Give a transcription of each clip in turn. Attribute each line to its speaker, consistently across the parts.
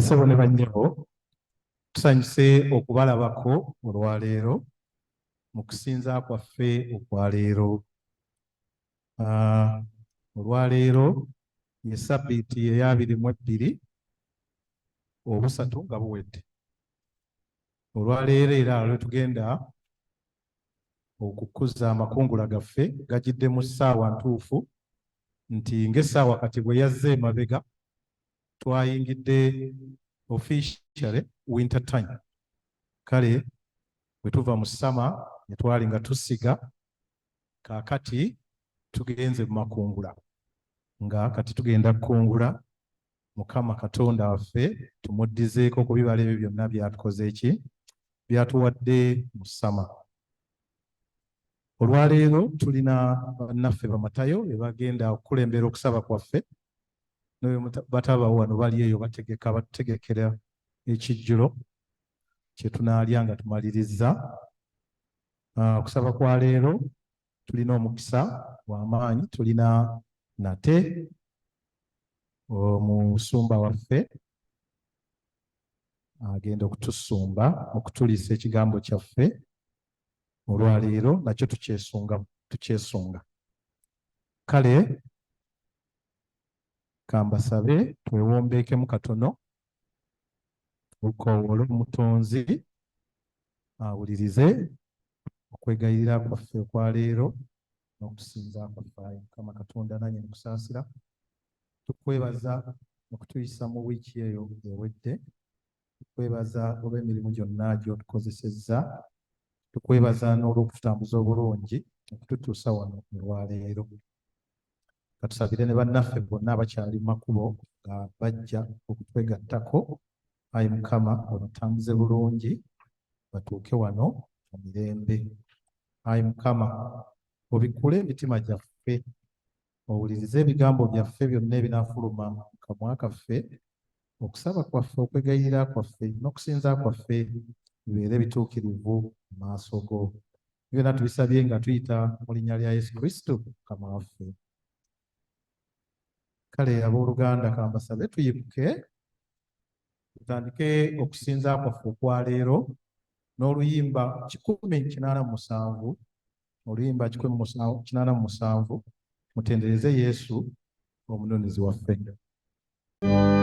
Speaker 1: Bassebo ne bannyabo, tusanyuse okubalabako olwaleero mu kusinza kwaffe okwaleero. Olwaleero ye Ssabbiiti eya 22 obusatu nga buwedde. Olwaleero era lwe tugenda okukuza amakungula gaffe gajjidde mu ssaawa ntuufu nti ng'essaawa kati bwe yazze emabega twayingidde officially winter time. Kale bwe tuva mu ssama ne twali nga tusiga, kaakati tugenze mu makungula, nga kati tugenda kukungula Mukama Katonda waffe tumuddizeeko ku bibala ebyo byonna byatukoze ki, byatuwadde mu ssama. Olwaleero tulina bannaffe bamatayo be bagenda okukulembera okusaba kwaffe, naye bataba wano bali eyo batutegekera ekijjulo kye tunaalya nga tumaliriza. Okusaba kwa leero tulina omukisa w'amaanyi, tulina nate omusumba waffe agenda okutusumba okutuliisa ekigambo kyaffe olwaleero, nakyo tukyesunga. Kale kambasabe twewombeekemu katono, tukoowole Omutonzi awulirize okwegayirira kwaffe okwaleero n'okusinza kwaffe. Mukama Katonda nanye nkusaasira, tukwebaza okutuyisa mu wiiki eyo ewedde, tukwebaza olw'emirimu gyonna gy'otukozesezza, tukwebaza n'olw'okututambuza obulungi okututuusa wano olwaleero. Katusabire ne bannaffe bonna abakyali mu makubo nga bajja okutwegattako. Ayi Mukama obatambuze bulungi batuuke wano mu mirembe. Ayi Mukama obikkule emitima gyaffe, owulirize ebigambo byaffe byonna ebinaafuluma mu kamwa kaffe, okusaba kwaffe, okwegayirira kwaffe n'okusinza kwaffe bibeere bituukirivu mu maaso go. Byonna tubisabye nga tuyita mu linnya lya Yesu Kristo Mukama waffe. Kale abooluganda kambasabe tuyimuke tutandike okusinza kwaffe okwaleero n'oluyimba 187, oluyimba 187, mutendereze Yesu omununuzi waffe.
Speaker 2: Oh,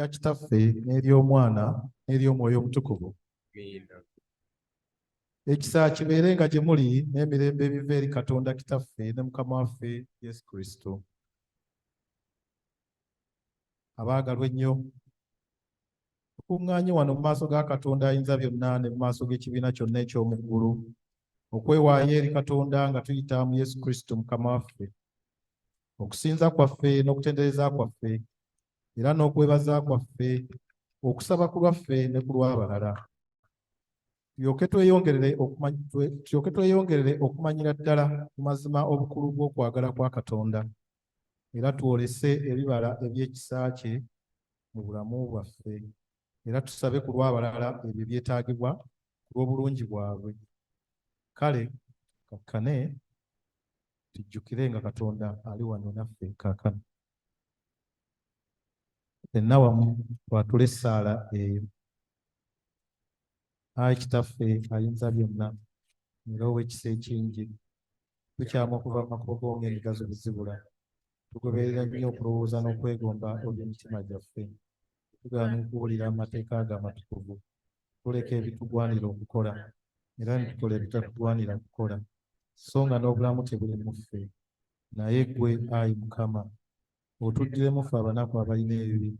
Speaker 1: lya Kitaffe n'ery'Omwana n'ery'Omwoyo Omutukuvu. Ekisa kibeerenga gye muli n'emirembe ebiva eri Katonda Kitaffe ne Mukama waffe Yesu Kristo. Abaagalwa ennyo, tukuŋŋaanye wano mu maaso ga Katonda Ayinzabyonna ne mu maaso g'ekibiina kyonna eky'omu ggulu okwewaayo eri Katonda nga tuyita mu Yesu Kristo Mukama waffe. Okusinza kwaffe n'okutendereza kwaffe era n'okwebaza kwaffe, okusaba ku lwaffe ne ku lw'abalala. Tulyoke tweyongerere okumanyira ddala ku mazima obukulu bw'okwagala kwa Katonda, era twolese ebibala eby'ekisa kye mu bulamu bwaffe, era tusabe ku lw'abalala ebyo byetaagibwa ku lw'obulungi bwabwe. Kale kakkane tujjukire nga Katonda ali wano naffe kaakano. Ffenna wamu twatule essaala eyo. Ayi Kitaffe Ayinzabyonna, era ow'ekisa ekingi, tukyama okuva mu makubo ng'emiga z'obuzibula. Tugoberera nnyo okulowooza n'okwegomba eby'emitima gyaffe. Tugaana okuwulira amateeka ge amatukuvu. Tuleka ebitugwanira okukola, era ne tukola ebitatugwanira kukola. So nga n'obulamu tebuli mu ffe. Naye ggwe, Ayi Mukama, otuddiremu ffe abanaku abalina ebibi.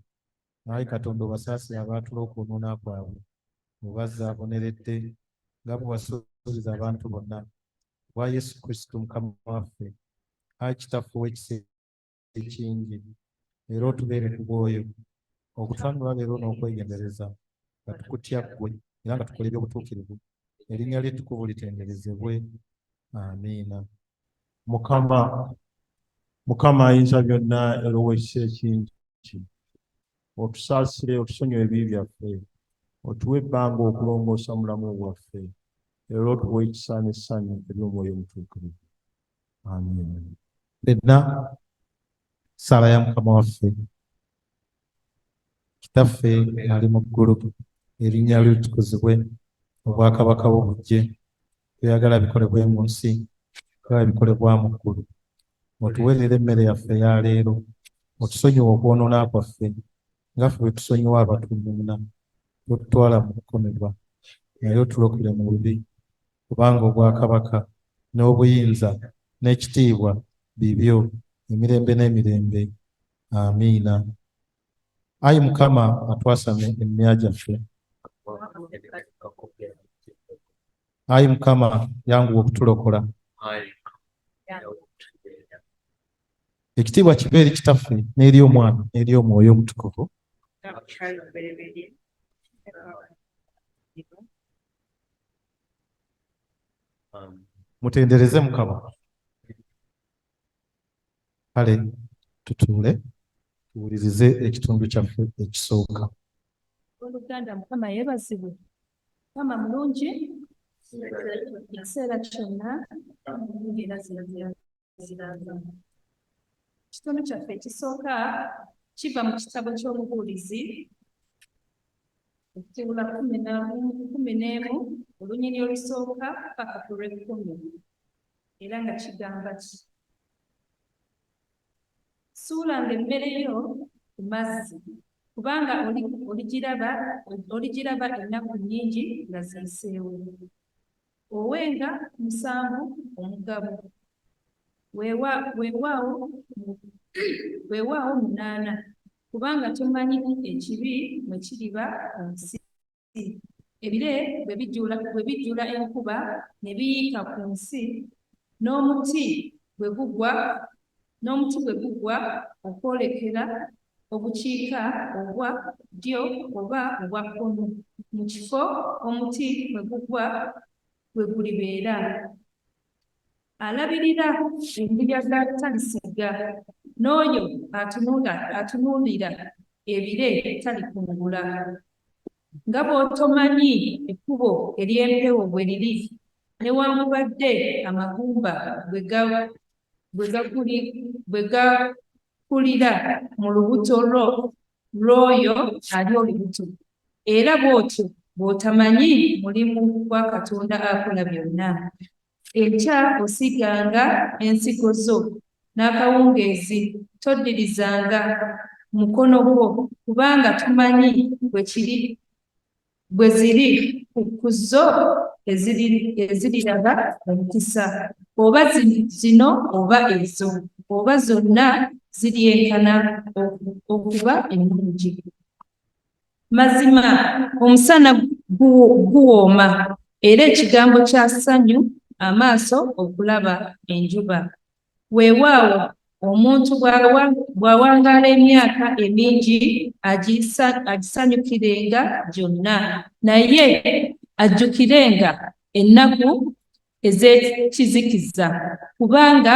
Speaker 1: Ayi Katonda, obasaasire abaatula okwonoona kwabwe. Mubazze aboneredde nga bwe wasuubiza abantu bonna. Bwa Yesu Kristo Mukama waffe. Ayi Kitaffe ow'ekisa ekingi, era otubeere ku bwoyo, okutwanula leero n'okwegendereza, nga tukutya ggwe era nga tukola eby'obutuukirivu. Erinnya ly'ettukuvu litenderezebwe. Amiina.
Speaker 2: Mukama Ayinzabyonna, era ow'ekisa ekingi, otusaasire, otusonyiwe ebibi byaffe, otuwe ebbanga okulongoosa mulamu bwaffe, era otuwe ekisa n'essanyu ery'Omwoyo Omutuukirivu. Amiina.
Speaker 1: Ffenna ssaala ya Mukama waffe. Kitaffe ali mu ggulu, erinnya lyo litukuzibwe, obwakabaka bwo bujje, byagala bikolebwe mu nsi nga bikolebwa mu ggulu. Otuweerere emmere yaffe eya leero, otusonyiwe okwonoona kwaffe nga ffe bwe tusonyiwa abatuvuuna. Totutwala mu kukomebwa, naye otulokole mu bubi, kubanga obwakabaka n'obuyinza n'ekitiibwa bibyo emirembe n'emirembe. Amiina. Ayi Mukama, atwasame emmeya gyaffe. Ayi Mukama, yanguwa okutulokola. Ekitiibwa kibe eri Kitaffe n'eri Omwana n'eri Omwoyo Omutukuvu. Mutendereze Mukama. Kale tutuule tuwulirize ekitundu kyaffe ekisooka.
Speaker 3: Oluganda, Mukama yeebazibwe. Mukama mulungi ekiseera kyonna, era ziraza. Ekitundu kyaffe ekisooka kiva mu kitabo ky'Obubuulizi, Ettebula 11 olunyiriri olusooka paka ku lw'ekkumi, era nga kigamba ki? Suulanga emmere yo ku mazzi, kubanga oligiraba ennaku nnyingi nga ziyiseewo. Owenga 7 omugabo, weewaawo 8, kubanga tomanyi ekibi mwe kiriba ku nsi. Ebire bwe bijjula enkuba ne biyiika ku nsi, n'omuti bwe gugwa okwolekera obukiika obwa ddyo oba obwa kkono, mu kifo omuti mwe gugwa bwe gulibeera. Alabirira embuyaga talisiga, n'oyo atunuulira ebire talikungula. Nga bw'otomanyi ekkubo ery'empewo bwe liri, newankubadde amagumba bwe gakulira mu lubuto lw'oyo ali olubuto. Era bw'otyo bw'otamanyi mulimu gwa Katonda akola byonna. Enkya osiganga ensigo zo, n'akawungeezi toddirizanga mukono gwo, kubanga tumanyi bwe ziri ku zo eziriraga omukisa, oba zino oba ezo, oba zonna ziryenkana okuba ennungi. Mazima omusana guwooma, era ekigambo kya ssanyu amaaso okulaba enjuba. Weewaawo omuntu bw'awangaala emyaka emingi agisanyukirenga gyonna, naye ajjukirenga ennaku ez'ekizikiza, kubanga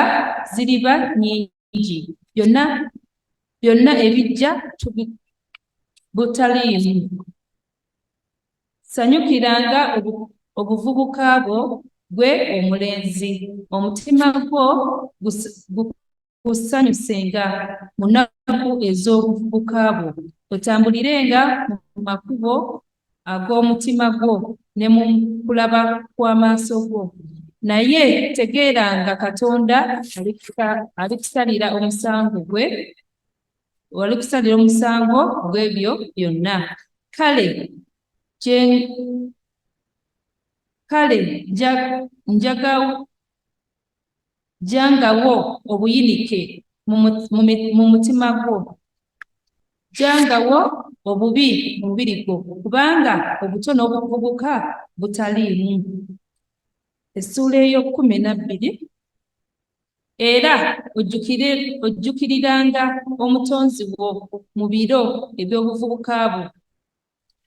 Speaker 3: ziriba nnyingi. Byonna ebijja butaliimu. Sanyukiranga obuvubuka bwo gwe omulenzi, omutima gwo gusanyusenga mu nnaku ez'obuvubuka bwo, otambulirenga mu makubo ag'omutima gwo ne mu kulaba kw'amaaso go. Naye tegeeranga Katonda alikusalira omusango gw'ebyo byonna. Kale jangawo obuyinike mu mutima gwo, jangawo obubi mu mubiri gwo, kubanga obuto n'obuvubuka butaliimu. Essuula ey'okumi-na-bbiri. Era ojjukiriranga omutonzi wo mu biro eby'obuvubuka bwo,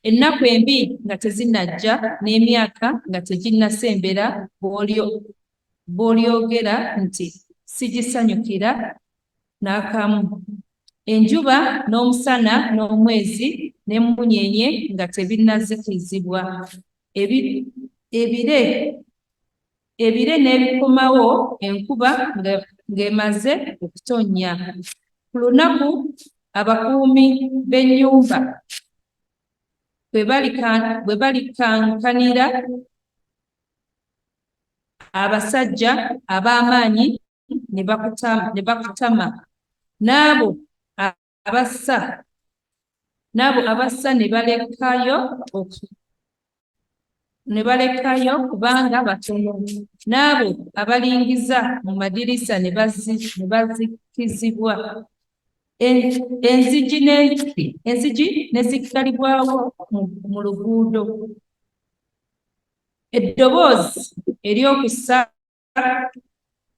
Speaker 3: ennaku embi nga tezinnajja, n'emyaka nga teginnasembera, bw'olyogera nti sigisanyukira n'akamu. Enjuba n'omusana n'omwezi n'emmunyeenye nga tebinnazikizibwa, ebire n'ebikomawo, enkuba ng'emaze okutonnya. Ku lunaku abakuumi b'ennyumba bwe balikankanira abasajja ab'amaanyi ne bakutama, n'abo abassa ne balekayo kubanga batono, n'abo abalingiza mu madirisa ne bazikizibwa, enzigi ne ziggalibwawo mu luguudo. Eddoboozi ery'okussa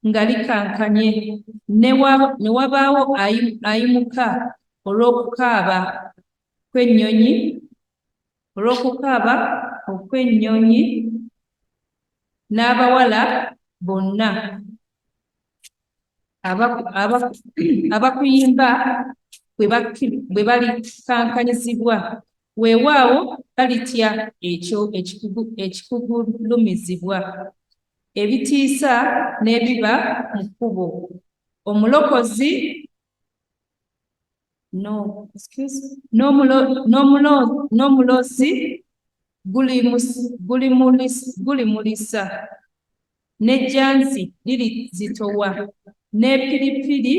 Speaker 3: nga likankanye, ne wabaawo ayimuka olw'okukaaba okw'ennyonyi, n'abawala bonna abakuyimba bwe balikankanyizibwa, weewaawo balitya ekyo ekikugulumizibwa, ebitiisa n'ebiba mu kkubo. Omulokozi n'omulozi gulimulisa, n'ejjanzi lirizitowa, n'epiripiri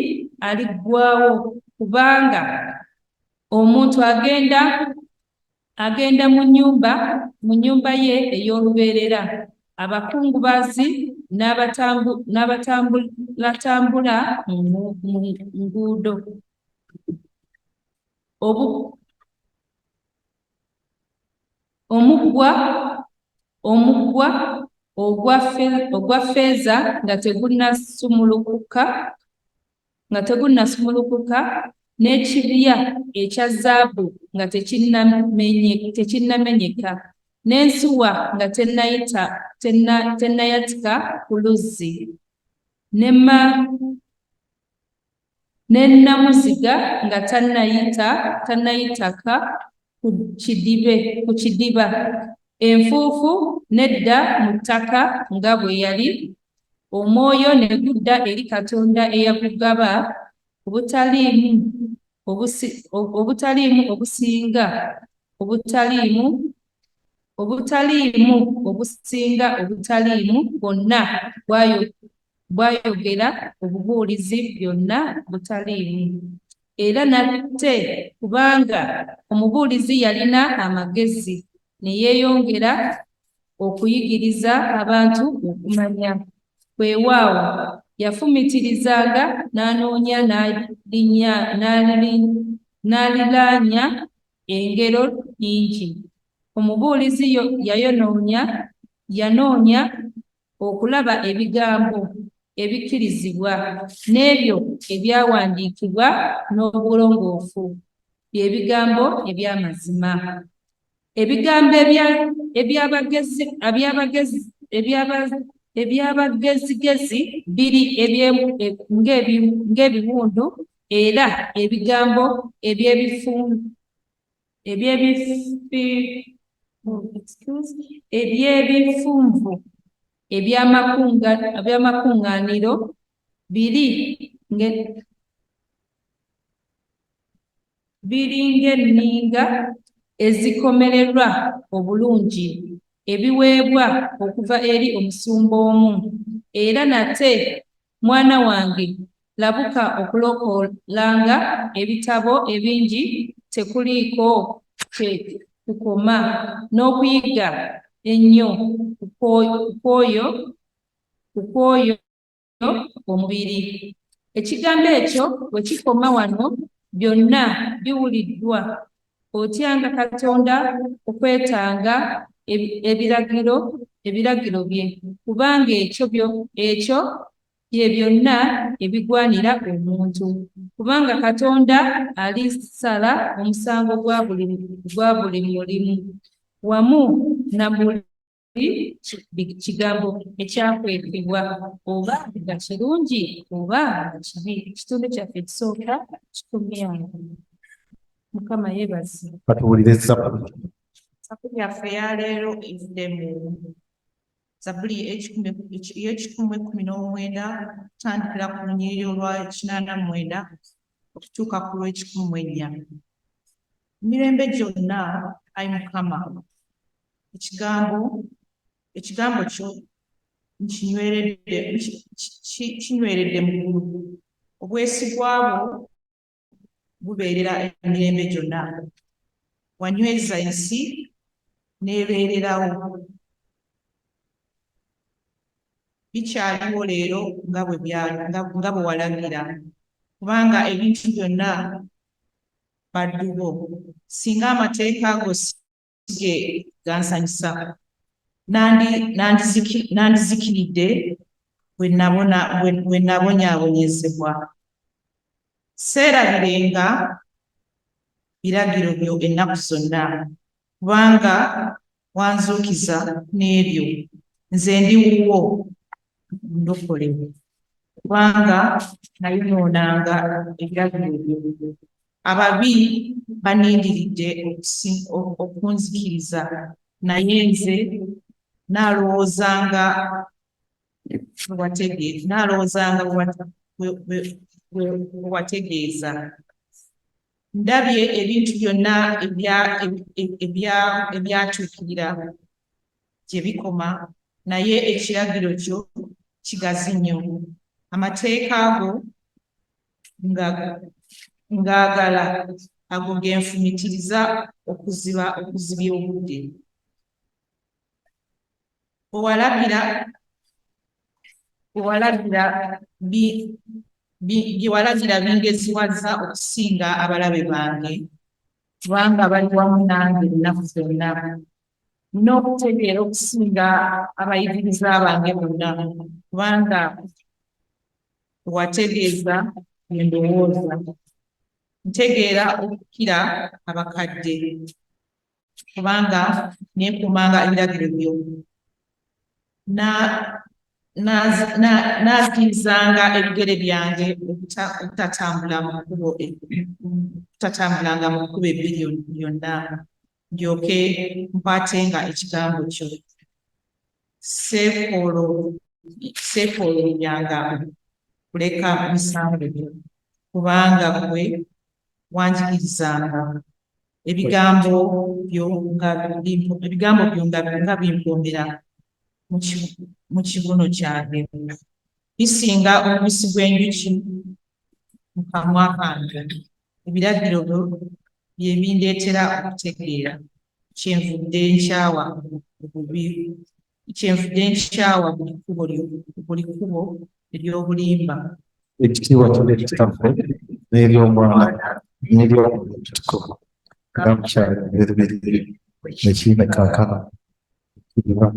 Speaker 3: aliggwaawo, kubanga omuntu agenda mu nnyumba ye ey'olubeerera. Abakungubazi n'abatambulatambula mu nguudo. Omuggwa ogwa ffeeza nga tegunnasumulukuka, n'ekibya ekya zaabu nga tekinnamenyeka, n'ensuwa nga tennayatika ku luzzi, ne nnamuziga nga tannayitaka ku kidiba, enfuufu nedda mu ttaka nga bwe yali, omwoyo ne gudda eri Katonda eyagugaba, obutaliimu obutaliimu bwonna bwayogera obubuulizi byonna butaliimu. era nate kubanga omubuulizi yalina amagezi ne yeeyongera okuyigiriza abantu okumanya. Weewaawo yafumitirizanga n'anoonya n'aliraanya engero nnyingi. Omubuulizi yanoonya okulaba ebigambo ebikkirizibwa n'ebyo ebyawandiikibwa n'obulongoofu, by'ebigambo eby'amazima. Ebigambo eby'abagezigezi biri ng'ebiwundu, era ebigambo eby'ebifunvu eby'amakuŋŋaaniro biri ng'enninga ezikomererwa obulungi ebiweebwa okuva eri omusumba omu. Era nate mwana wange, labuka okulokolanga ebitabo ebingi, tekuliiko kye kukoma n'okuyiga ennyo ku kwoyo omubiri. Ekigambo ekyo bwe kikoma wano, byonna biwuliddwa. Otyanga Katonda okwetanga ebiragiro bye, kubanga ekyo bye byonna ebigwanira omuntu. Kubanga Katonda alisala omusango gwa buli mulimu, wamu na buli kigambo ekyakwekebwa, oba nga kirungi oba nga kibi. Ekitundu kyaffe ekisooka kikomye awo. Mukama yeebaze.
Speaker 1: Katuwulire Zabbuli.
Speaker 4: Zabbuli yaffe ya leero evudde mu Zabbuli ey'ekikumi-19 kutandikira ku lunyiriri olwa 89 okutuuka ku lw'ekikumi-4. Emirembe gyonna, Ayi Mukama, ekigambo kyo kinyweredde mu ggulu. Obwesigwa bwo bubeerera emirembe gyonna. Wanyweza ensi n'ebeererawo. Bikyaliwo leero nga bwe walagira, kubanga ebintu byonna baddu bo. Singa amateeka go sige gansanyusa, nandizikiridde bwe nabonyaabonyezebwa. Seerabirenga biragiro byo ennaku zonna, kubanga wanzuukiza n'ebyo. Nze ndi wuwo, ndokole, kubanga nayonoonanga ebiragiro byo. Ababi banindiridde okunzikiriza, naye nze naalowoozanga bwe wategeeza. Ndabye ebintu byonna ebyatuukirira gye bikoma, naye ekiragiro kyo kigazi nnyo. Amateeka go ngaagala, ago genfumitiriza okuzibya obudde. Bye walagira bingeziwaza okusinga abalabe bange, kubanga bali wamu nange ennaku zonna. N'okutegeera okusinga abayigiriza bange bonna, kubanga wategeeza bye ndowooza. Ntegeera okukira abakadde, kubanga neekumanga ebiragiro byo. Naazikirizanga ebigere byange obutatambulanga mu kkubo ebbiri lyonna, ndyoke nkwatenga ekigambo kyo. Seekooloonyanga kuleka misango gyo, kubanga gwe wanjigirizanga. Ebigambo byo nga bimpoomera mu kibuno kyange, bisinga omubisi gw'enjuki mu kamwa kange. Ebiragiro bye bindeetera okutegeera kyenvudde nkyawa buli kkubo ery'obulimba.
Speaker 1: Ekitiibwa kibe kitaffe n'ery'Omwana n'ery'Omwoyo nga mukyali ebibereberye ekiime kaakano kiriba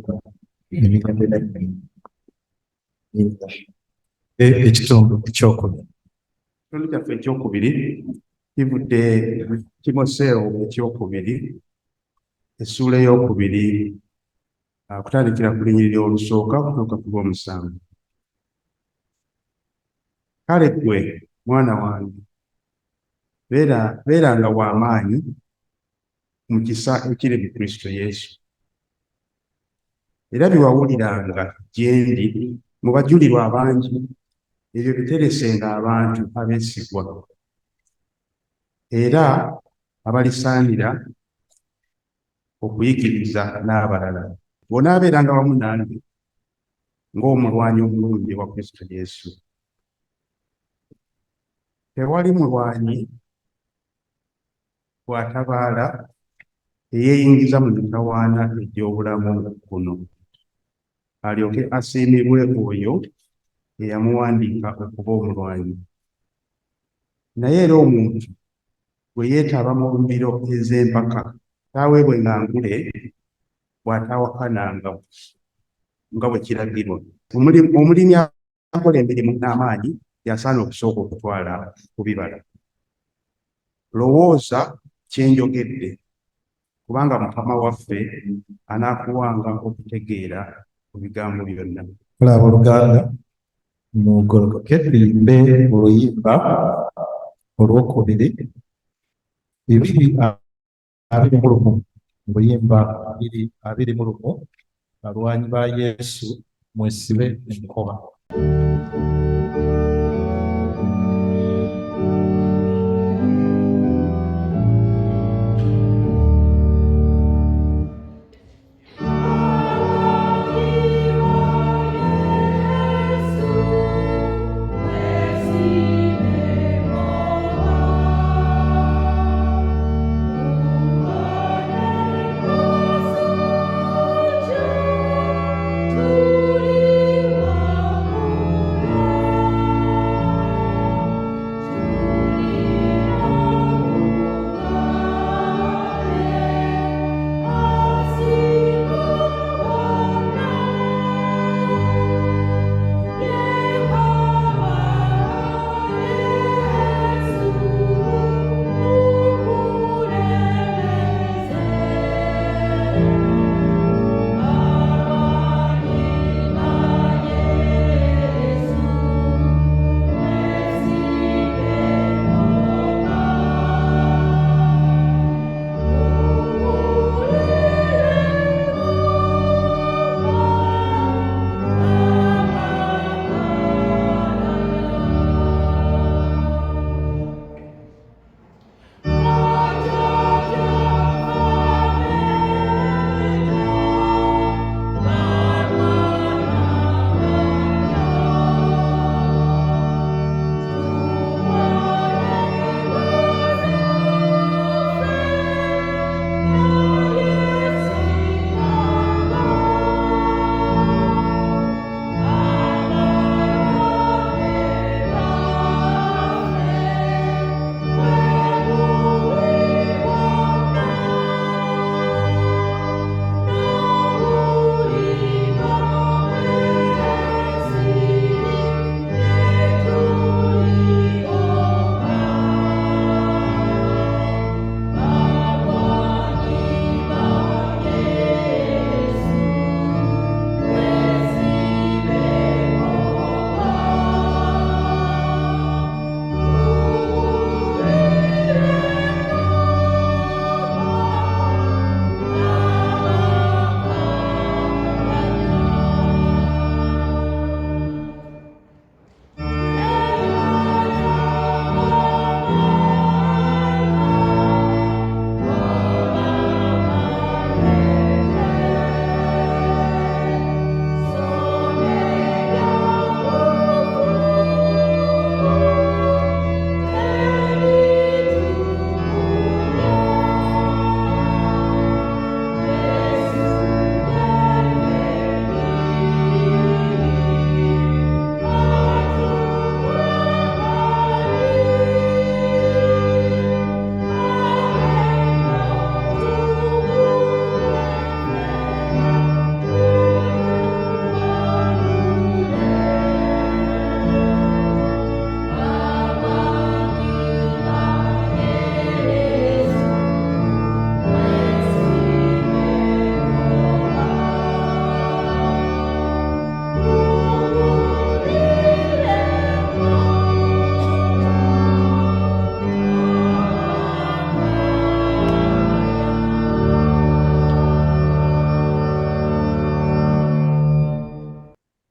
Speaker 1: emirembe n'emirembe. Ekitundu ekyokubiri.
Speaker 5: Ekitundu kyaffe ekyokubiri kivudde Timoseewo ekyokubiri essuula eyokubiri kutandikira ku lunyiriri olusooka okutuuka ku lw'omusanvu. Kale ggwe mwana wange beeranga w'amaanyi mu kisa ekiri mu Kristo Yesu, era bye wawuliranga gye ndi mu bajulirwa abangi, ebyo biteresenga abantu abeesigwa era abalisaanira okuyigiriza n'abalala. Bw'onaabeeranga wamu nange ng'omulwanyi omulungi wa Kristo Yesu. Tewali mulwanyi bw'atabaala eyeeyingiza mu mitawaana egy'obulamu buno, alyoke asiimibwe oyo eyamuwandiika okuba omulwanyi. Naye era omuntu bwe yeetaba mu mbiro ez'empaka taaweebwe ngangule bw'ataawakananga nga bwe kiragirwa. Omulimi akola emirimu n'amaanyi yasaana okusooka okutwala ku bibala. Lowooza kye njogedde, kubanga Mukama waffe anaakuwanga okutegeera ku bigambo byonna.
Speaker 1: Olaba Oluganda mugolokoke tuyimbe oluyimba olwokubiri 2:21. Oluyimba 2:21, balwanyi ba Yesu mwesibe enkoba.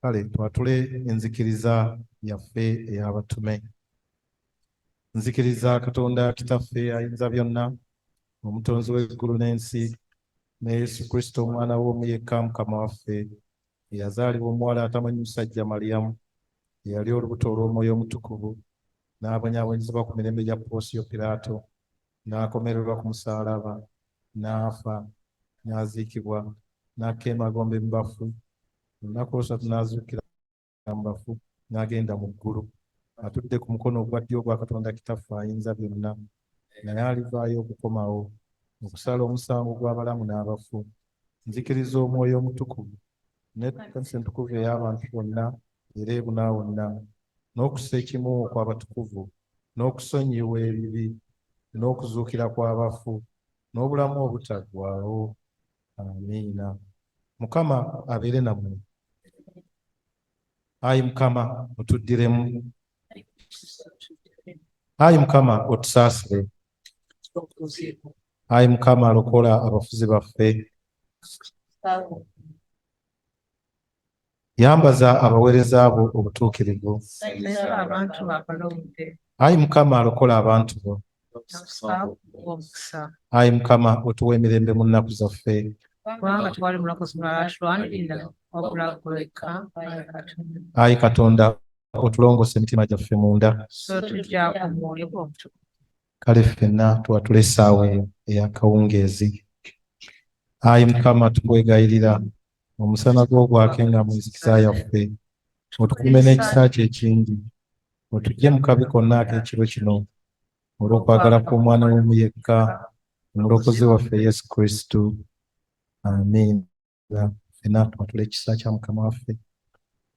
Speaker 1: Kale twatule enzikiriza yaffe ey'abatume. Nzikiriza Katonda Kitaffe ayinza byonna, omutonzi w'eggulu n'ensi, ne Yesu Kristo omwana w'omu yekka Mukama waffe, eyazaalibwa omuwala atamanyi musajja Maliyamu, eyali olubuto olw'Omwoyo Omutukuvu, n'abonyaabonyezebwa ku mirembe gya Ponsiyo Piraato, n'akomererwa ku musaalaba, n'afa, n'aziikibwa, n'akka emagombe mu bafu, olunaku olwosatu n'azuukira mu bafu, n'agenda mu ggulu, atudde ku mukono ogwa ddyo ogwa Katonda Kitaffe ayinza byonna, naye alivaayo okukomawo okusala omusango gw'abalamu n'abafu. Nzikiriza Omwoyo Omutukuvu n'Ekkanisa Entukuvu ey'abantu bonna era ebuna wonna, n'okussa ekimu okw'abatukuvu, n'okusonyiwa ebibi, n'okuzuukira kw'abafu, n'obulamu obutaggwaawo. Amiina. Mukama abeere nammwe. Ayi Mukama otuddiremu. Ayi Mukama otusaasire. Ayi Mukama lokola abafuzi baffe. Yambaza abaweereza bo obutuukirivu. Ayi Mukama lokola abantu bo. Ayi Mukama otuwa emirembe mu nnaku zaffe. Ayi Katonda otulongose emitima gyaffe munda. Kale ffenna tuwatule essaawa eyo ey'akawungeezi. Ayi Mukama tukwegayirira omusana gwo gwakenga mu nzikiza yaffe, otukume n'ekisa kye ekingi, otuggye mu kabi konna ak'ekiro kino, olw'okwagala kw'omwana w'omu yekka, omulokozi waffe Yesu Kristo. Amiina. Ffenna tuwatule ekisa kya Mukama waffe,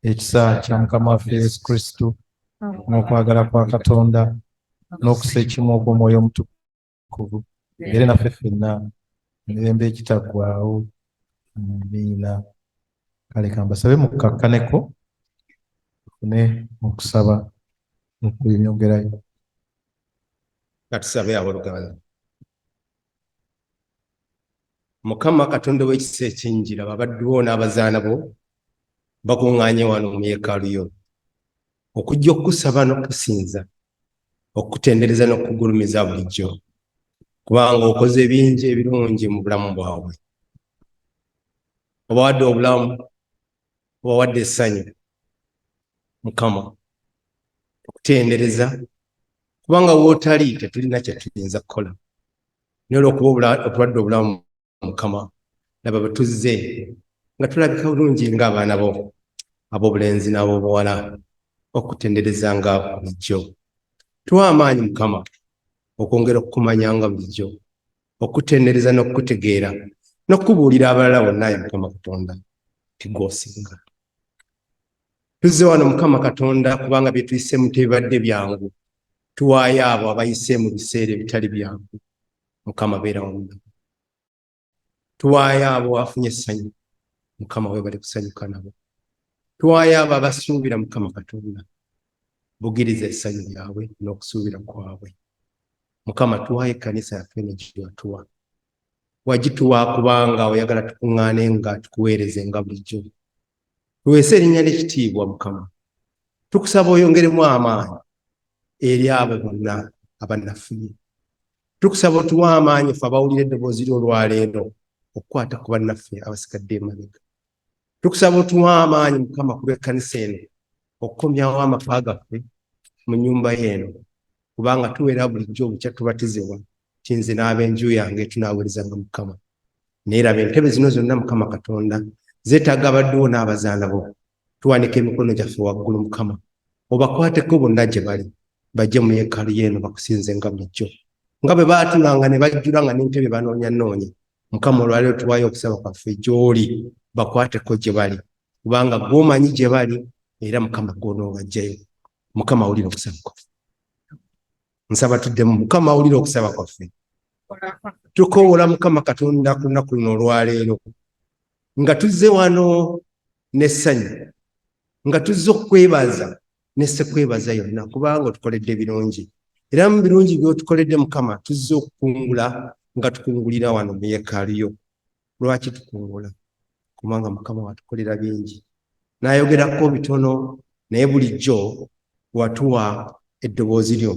Speaker 1: ekisa kya Mukama waffe Yesu Kristo, n'okwagala kwa Katonda, n'okussa ekimu okw'Omwoyo Omutukuvu, era naffe ffenna emirembe egitaggwaawo. Amiina. Kale kambasabe mukakkaneko tufune okusaba okubyongerayo.
Speaker 6: Katusabe abooluganda. Mukama Katonda w'ekisa ekingi, laba abaddu bo n'abazaana bo bakuŋŋaanye wano mu yeekaalu yo okujja okukusaba n'okusinza, okutendereza n'okugulumiza bulijjo, kubanga okoze bingi ebirungi mu bulamu bwabwe. Obawadde obulamu, obawadde essanyu. Mukama okutendereza, kubanga wootali tetulina kye tuyinza kukola. Naye olw'okuba otuwadde obulamu Mukama, laba bwe tuzze nga tulabika bulungi ng'abaana bo ab'obulenzi n'ab'obuwala, okutendereza nga bulijjo. Tuwa amaanyi Mukama okwongera okukumanyanga bulijjo, okutendereza n'okukutegeera, n'okubuulira abalala bonna ya Mukama Katonda nti gw'osinga. Tuzze wano Mukama Katonda kubanga bye tuyisemu tebibadde byangu. Tuwaayo abo abayise mu biseera ebitali byangu. Mukama beera wamu. Tuwaayo abo abafunye essanyu. Mukama weebale kusanyuka nabo. Tuwaayo abo abasuubira Mukama Katonda. Bugiriza essanyu lyabwe n'okusuubira kwabwe. Mukama tuwaayo ekkanisa yaffe n'egyo watuwa. Wagituwa kubanga oyagala tukuŋŋaane nga tukuweereze nga bulijjo. Tuweese erinnya n'ekitiibwa Mukama. Tukusaba oyongeremu amaanyi eri abo bonna abannafuye. Tukusaba otuwe amaanyi ffe abawulira eddoboozi lyo olwaleero okukwata ku bannaffe abasigadde emabega. Tukusaba otuwe amaanyi Mukama ku lw'ekkanisa eno okukomyawo amaka gaffe mu nnyumba y'eno, kubanga tuweera bulijjo bukya tubatizibwa ti nze n'ab'enju yange tunaaweerezanga Mukama. Naye laba entebe zino zonna Mukama Katonda zeetaaga abadduwo n'abazaana bo. Tuwanika emikono gyaffe waggulu Mukama, obakwateko bonna gye bali, bajje mu yeekaalu y'eno bakusinze nga bulijjo, nga bwe baatulanga ne bajjula nga n'entebe banoonyannoonya. Mukama olwaleero tuwaayo okusaba kwaffe gy'oli, bakwateko gye bali, kubanga gw'omanyi gye bali era Mukama gw'onoobaggyayo. Mukama awulira okusaba kwaffe. Nsaba tuddemu Mukama awulira okusaba kwaffe. Tukoowola Mukama Katonda ku lunaku luno olwaleero nga tuzze wano n'essanyu, nga tuzze okwebaza n'essekwebaza yonna kubanga otukoledde birungi, era mu birungi by'otukoledde Mukama tuzze okukungula nga tukungulira wano mu yeekaalu yo. Lwaki tukungula? Kubanga Mukama watukolera bingi, n'ayogerako bitono naye bulijjo watuwa eddoboozi lyo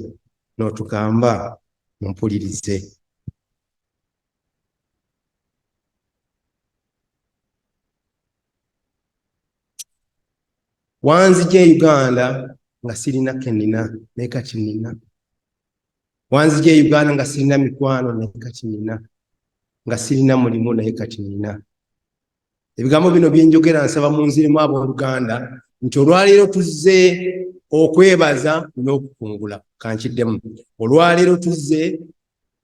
Speaker 6: n'otugamba mumpulirize. Wanzija e Uganda nga sirina kenina naye kati nina. Wanzija e Uganda nga sirina mikwano naye kati nina. Nga sirina mulimu naye kati nina. Ebigambo bino byenjogera nsaba munziremu abooluganda nti olwaleero tuzze okwebaza n'okukungula. Kankiddemu. Olwaleero tuzze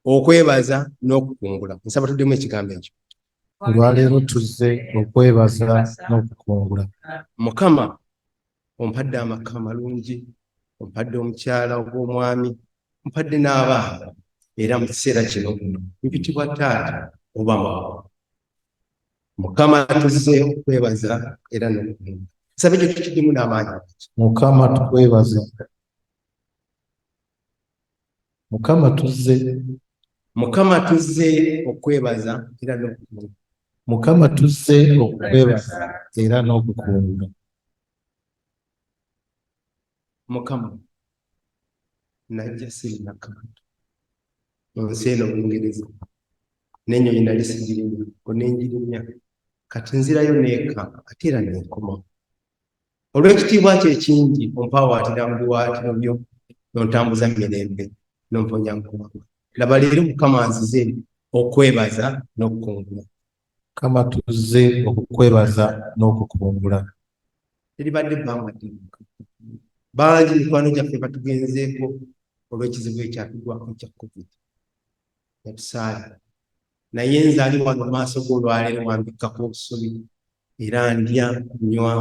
Speaker 6: okwebaza n'okukungula. Nsaba tuddemu ekigambo ekyo.
Speaker 1: Olwaleero tuzze okwebaza n'okukungula.
Speaker 6: Mukama ompadde amaka amalungi, ompadde omukyala ogw'omwami, ompadde n'abaana, era mu kiseera kino mpitibwa taata oba maama. Mukama tuzze okwebaza era n'okukungula. Nsaba ekyo tukiddemu n'amaanyi.
Speaker 1: Mukama tukwebaza. Mukama tuzze.
Speaker 6: Mukama tuzze okwebaza era n'okukungula.
Speaker 1: Mukama tuzze okwebaza era n'okukungula.
Speaker 6: Mukama najja sirina kantu mu nsi eno Bungereza, n'ennyonyi nali sigirimya, onenjirimya, kati nzirayo n'eka ate era n'enkoma. Olw'ekitiibwa kye ekingi ompawaatira mu biwaatiro byo n'ontambuza mirembe n'omponya nkuba. Laba leero Mukama nzize okwebaza n'okukungula.
Speaker 1: Mukama tuzze okukwebaza n'okukungula.
Speaker 6: Teribadde bbanga ddene. Bangi mikwano gyaffe batugenzeeko olw'ekizibu ekyatugwako ekya COVID. Yatusaale. Naye nze ali wano mu maaso g'olwaleero mwambikkako obusubi era ndya nywa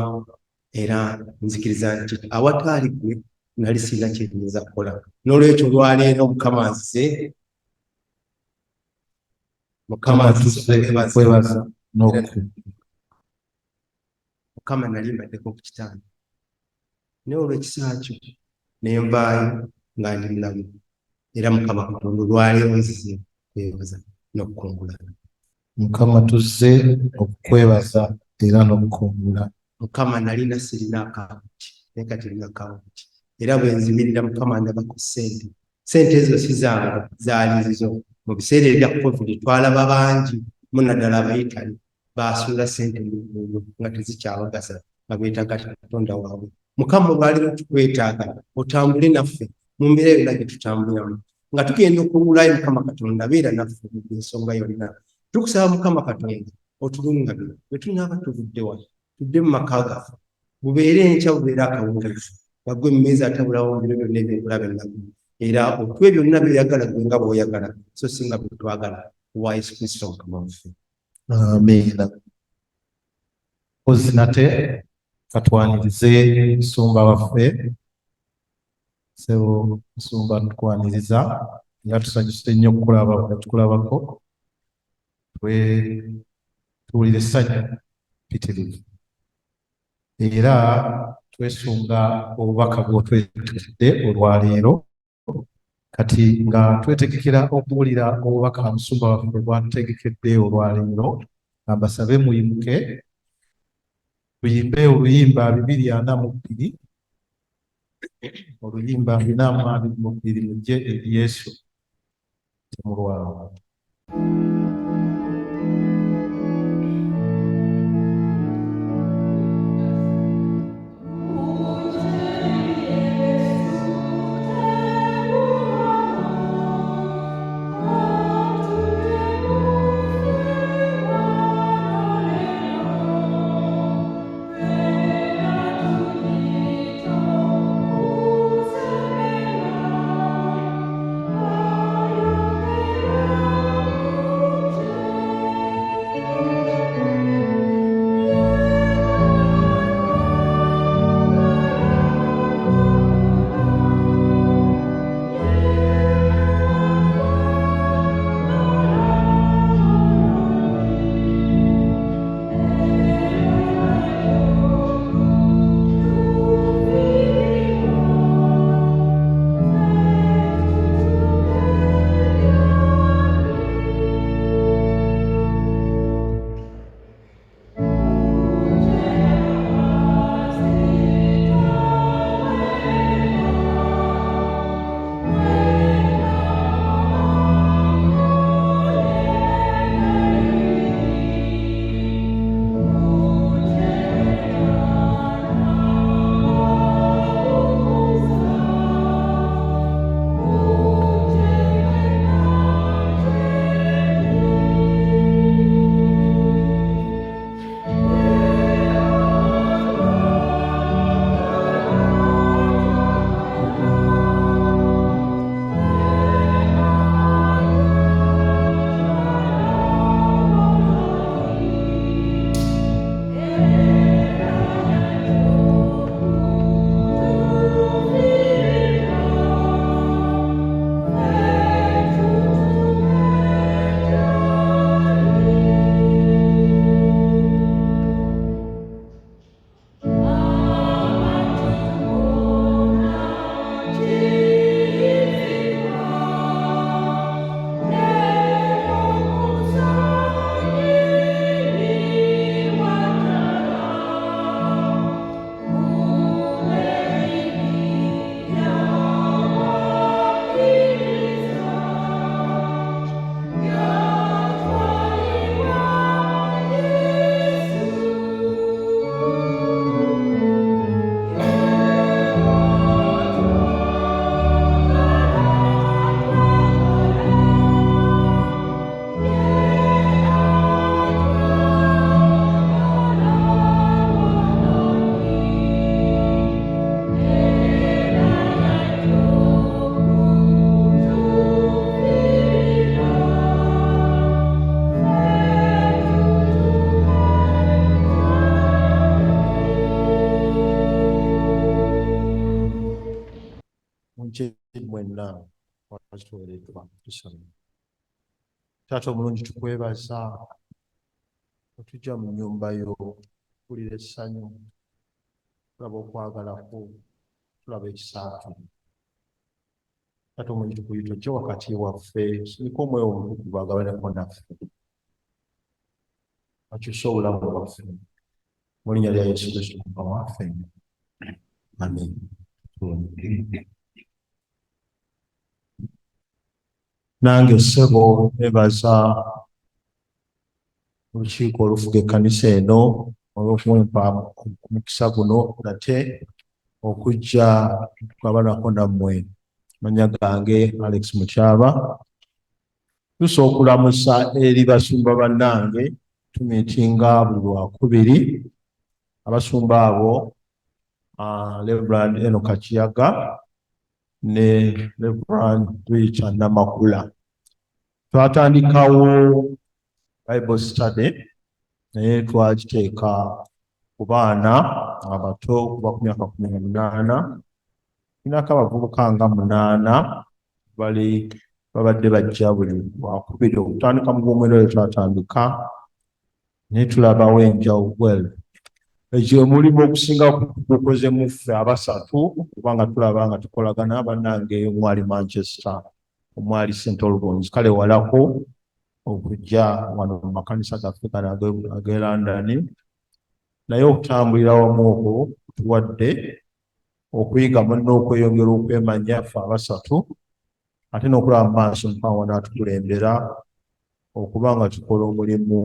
Speaker 6: era nzikiriza nti awataali ggwe nali sirina kye nnyinza kukola. N'olwekyo olwaleero Mukama nzize.
Speaker 1: Mukama tuzze okwebaza n'okukungula.
Speaker 6: Mukama nali mbaddeko ku kitanda. Naye olw'ekisa kyo ne nvaayo nga ndi mulamu. Era Mukama Katonda olwaleero nzize okwebaza n'okukungula.
Speaker 1: Mukama tuzze okukwebaza era n'okukungula.
Speaker 6: Mukama nalina sirina akawunti naye kati nina akawunti. Era bwe nzimirira Mukama ndabako ssente. Ssente ezo si zange, zaali zizo. Mu biseera ebya COVID twalaba bangi munaddala Abayitali baasuula ssente mu luguudo nga tezikyabagasa nga beetaaga Katonda waabwe. Mukama olwaleero tukwetaaga otambule naffe mu mbeera yonna gye tutambulamu. Nga tugenda okuwulayo Mukama Katonda beera naffe mu nsonga yonna. Tukusaba Mukama Katonda otulungamire bwe tunaaba tuvudde wano tudde mu maka gaffe. Bubeere enkya bubeere akawungeezi. Nga ggwe mu mmeeza atabulawo mu biro byonna eby'obulabe ennaku. Era otuwe byonna by'oyagala ggwe nga bw'oyagala so si nga bwe twagala. Wa Yesu Kristo Mukama waffe.
Speaker 1: Amiina. Mpozi nate katwanirize Musumba waffe. Ssebo Musumba tukwaniriza era tusanyuse nnyo okukulabako. Tuwulire essanyu ppitirivu. Era twesunga obubaka bw'otwetegekkedde olwaleero. Kati nga twetegekera okuwulira obubaka Musumba waffe bwatutegekedde olwaleero, ambasabe muyimuke tuyimbe oluyimba 242, oluyimba 422 mujje eri Yesu temulwawo.
Speaker 2: Mukyeri mwenna wakituweereddwa tusome. Taata omulungi tukwebaza otujja mu nnyumba yo tulira essanyu tulaba okwagala kwo tulaba ekisaatu. Taata omulungi tukuyita ojje wakati waffe sindika omwoyo omutukuvu agabaneko naffe akyuse obulamu bwaffe mu linnya lya Yesu Kristo Mukama waffe. Amen. Nange ssebo nebaza olukiiko olufuga ekkanisa eno olw'okumpa omukisa guno nate okujja tukabanako nammwe. Manya gange Alex Mukyaba. Tusa okulamusa eri basumba bannange tumiitinga buli Lwakubiri. Abasumba abo Reverend Enoch Kiyaga ne Reverend Richard Namakula. Twatandikawo Bible study naye twagiteeka ku baana abato kuva ku myaka 18. Tunako abavubuka nga 8 babadde bajja buli Lwakubiri okutandika mu Gwomwenda twatandika naye tulabawo enjawulo. Ekyo mulimu okusinga gukoze muffe abasatu kubanga tulaba nga tukolagana bannange omwali Manchester omwali St Albans kale walako okujja wano mu makanisa gaffe gano ag'e London naye okutambulira wamu okwo tuwadde okuyiga munno okweyongera okwemanya ffe abasatu ate n'okulaba mu maaso mpawo n'atukulembera okuba nga tukola omulimu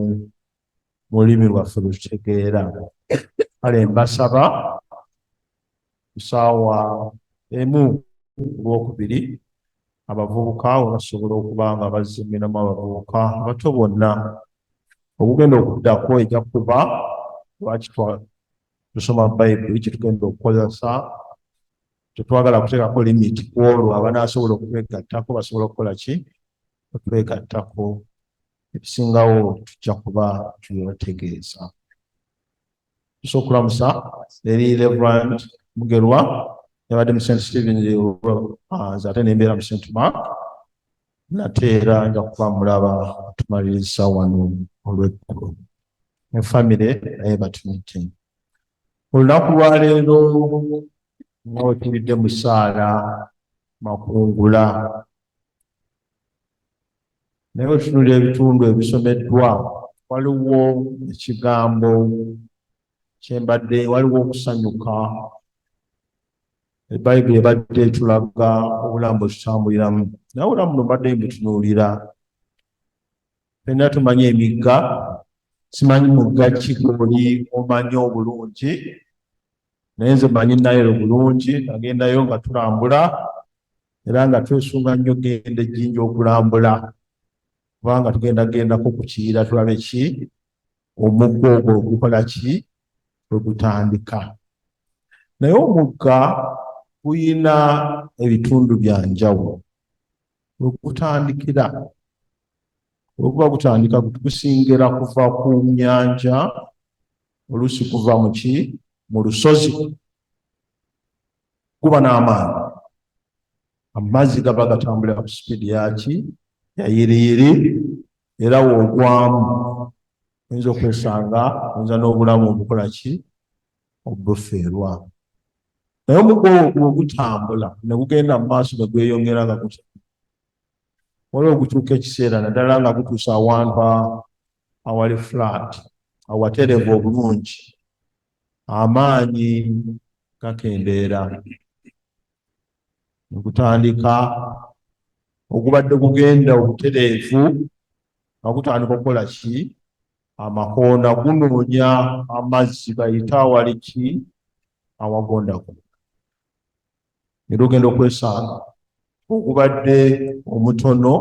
Speaker 2: mu lulimi lwaffe lwe tutegeera. Kale mbasaba ssaawa 1 Olwokubiri abavubuka we basobola okuba nga bazingiramu abavubuka abato bonna obugenda okuddako ejja kuba lwaki tusoma Bayibuli kyetugenda okukozesa. Tetwagala kuteekako limiti ku olwo abanaasobola okwegattako basobola okukola ki okwegattako. Ebisingawo tujja kuba tubategeeza. Tusa okulamusa eri Reverend Mugerwa yabadde mu St Stephen's ate nembeera mu St Mark nate era nja kuba mulaba tumaliriza wano olw'eggulo ne famire naye batumite. Olunaku lwaleero nga wetulidde mu ssaala makungula naye wetutunulira ebitundu ebisomeddwa waliwo ekigambo kyembadde waliwo okusanyuka. Ebayibuli ebadde etulaga obulamu bwe tutambuliramu naye obulamu buno mbadde mbutunuulira. Ffenna tumanyi emigga, simanyi mugga ki gw'oli omanyi obulungi naye nze manyi Nile bulungi. Nagendayo nga tulambula era nga twesunga nnyo genda ejjinja okulambula kubanga tugendagendako ku Kiyira tulabe ki omugga ogwo ogukola ki bwe gutandika. Naye omugga guyina ebitundu bya njawulo we gutandikira. Bwe guba gutandika gusingira kuva ku nnyanja oluusi kuva mu lusozi guba n'amaanyi. Amazzi gaba gatambulira ku sipiidi yaki yayiriyiri era woogwamu oyinza okwesanga oyinza n'obulamu obukola ki obufeerwa. Naye omugga ogwo gutambula ne gugenda mu maaso ne gweyongera nga gutya waliwo ogutuuka ekiseera naddala nga gutuusa awantu awali flat awaterevu obulungi amaanyi gakendeera ne gutandika ogubadde gugenda obutereevu nga gutandika okukola ki amakonda gunoonya amazzi bayita awali ki awagondago. Era ogenda okwesanga ogubadde omutono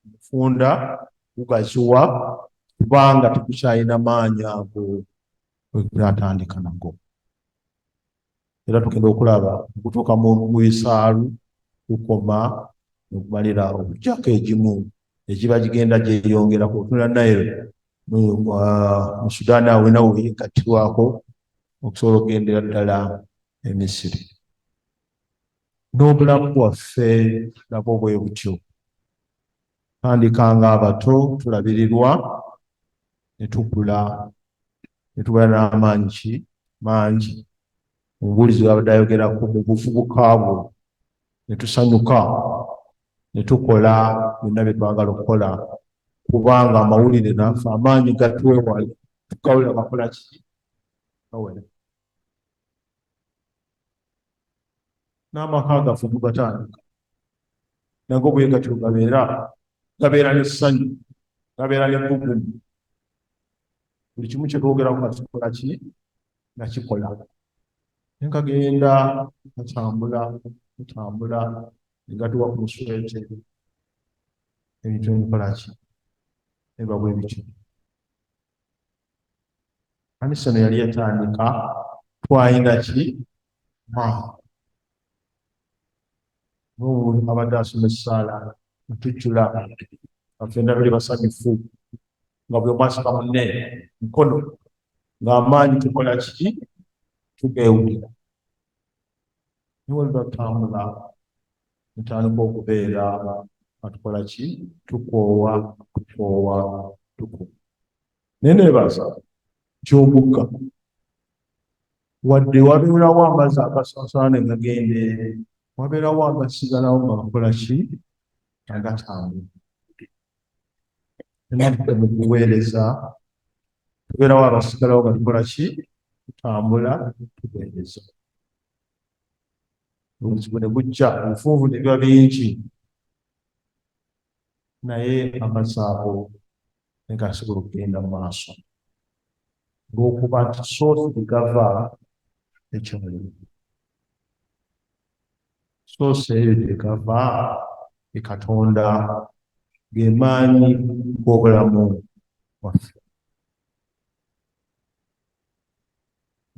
Speaker 2: mufunda gugaziwa kubanga tegukyalina maanyi ago bwe gatandika nago. Era tugenda okulaba okutuuka mu bisaalu kukoma okumalira okujjako egimu egiba gigenda gyeyongerako otunula Nile mu Sudan awo nawo yegattirwako okusobola okugendera ddala e Misiri. n'obulamu bwaffe nabwo bwe butyo. Tandikanga abato tulabirirwa ne tukula ne tubeera n'amaanyi mangi omubuulizi abadde ayogerako mu buvubuka bwo ne tusanyuka ne tukola byonna bye twagala okukola kubanga amawulire naffe amaanyi gatwewale tukawulira gakola ki gawera. N'amaka gaffe tugatandika nago bwe gatyo gabeera n'essanyu gabeera n'ebbugumu. Buli kimu kye twogeraku nga tukola ki nakikola. Naye kagenda gatambula ne gatuwa ku nswete ebintu ebikola ki eba bwe bityo. Kanisa eno yali yatandika twalina ki n'omuntu abadde asoma essaala ntujjula afenda tuli basanyufu nga buli omu asika munne mukono ng'amaanyi tukola ki tugeewulira. Naye wali batambula tutandika okubeera nga tukola ki tukoowa. Naye neebaza gy'omugga wadde wabeerawo amazzi agasaasaana ne gagenda eri, wabeerawo agasigalawo nga gakola ki agatambula. Natwe mu kuweereza tubeerawo abasigalawo nga tukola ki tutambula tuweereza. Obuzibu ne bujja, obufunvu ne biba bingi, naye amazzi ago ne gasobola okugenda mu maaso ng'okuba nti soosi gye gava ekyalimu. Soosi eyo gye gava ye Katonda, ge maanyi g'obulamu bwaffe.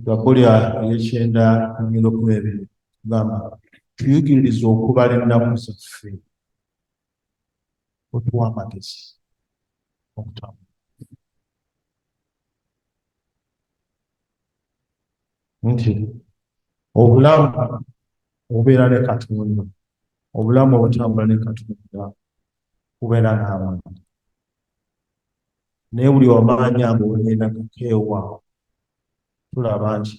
Speaker 2: Gabulya ey'ekyenda 12 gamba tuyigirize okubala ennaku zaffe, otuwa amagezi okutambula. Nti obulamu obubeera ne Katonda, obulamu obutambula ne Katonda bubeera n'amaanyi. Naye buli amaanyi ago bwegenda gakeewa, tulaba nti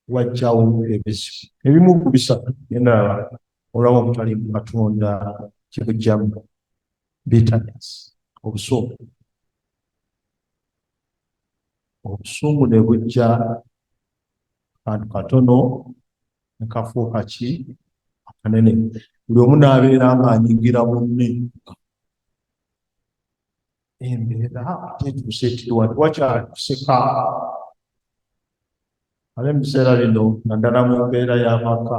Speaker 2: wajjawo ebizibu. Ebimu ku bisatu endala olaba obutali mu Katonda kibujjamu: bitterness, obusungu. Obusungu ne bujja kantu katono ne kafuuka ki akanene. Buli omu n'abeera ng'anyingira munne. Embeera tetuuse etiwa wakyali kuseka. Ale mu biseera bino naddala mu mbeera y'amaka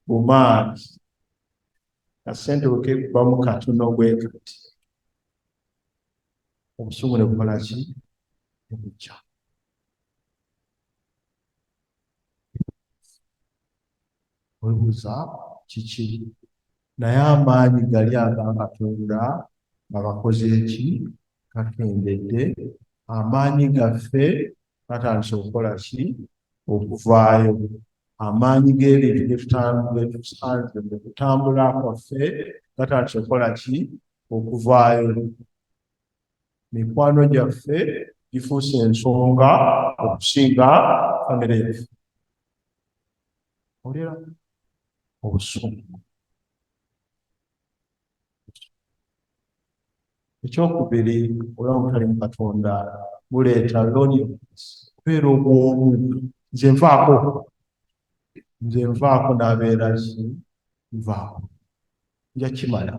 Speaker 2: bumaanyi kasente bwe keekubamu katono bwe kati obusungu ne bukola ki ne bujja. Weebuuza kiki? Naye amaanyi gali aga Katonda nga gakoze eki? Gakendedde. Amaanyi gaffe gatandise okukola ki? Okuvaayo. Amaanyi g'ebintu bye kutambula kwaffe gatandise okukola ki? Okuvaayo. Mikwano gyaffe gifuuse ensonga okusinga famire yaffe. Olera obusungu. Ekyokubiri, obulamu butali mu Katonda buleeta loneliness, okubeera obwomu. Nze nvaako n'abeera ki? Nvaako. Nja kimala.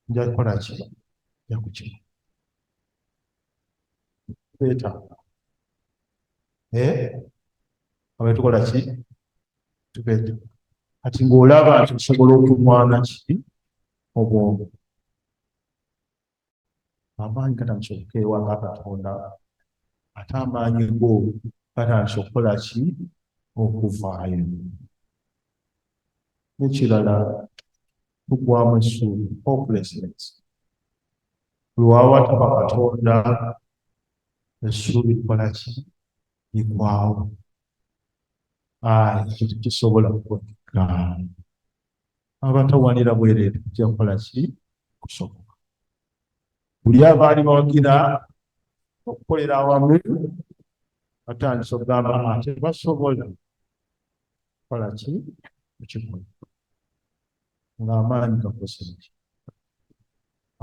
Speaker 2: Nja kukola ki? Nja kukimala. Twetaaga. Abe tukola ki? Tubeetaaga. Kati ng'olaba nti osobola okulwana ki? Obwongo. Amaanyi gatandise okukeewa aga Katonda, ate amaanyi go gatandise okukola ki? Okuvaayo. N'ekirala tugwamu essuubi, hopelessness. Buli waba wataba Katonda, essuubi likola ki? Ligwawo. Ekintu kisobola kukola. abatawanira bwereere tujja kukola ki kusobola buli abaali bawagira okukolera awamu batandise okugamba ate basobola kukola ki ekikola ng'amaanyi gakoseeki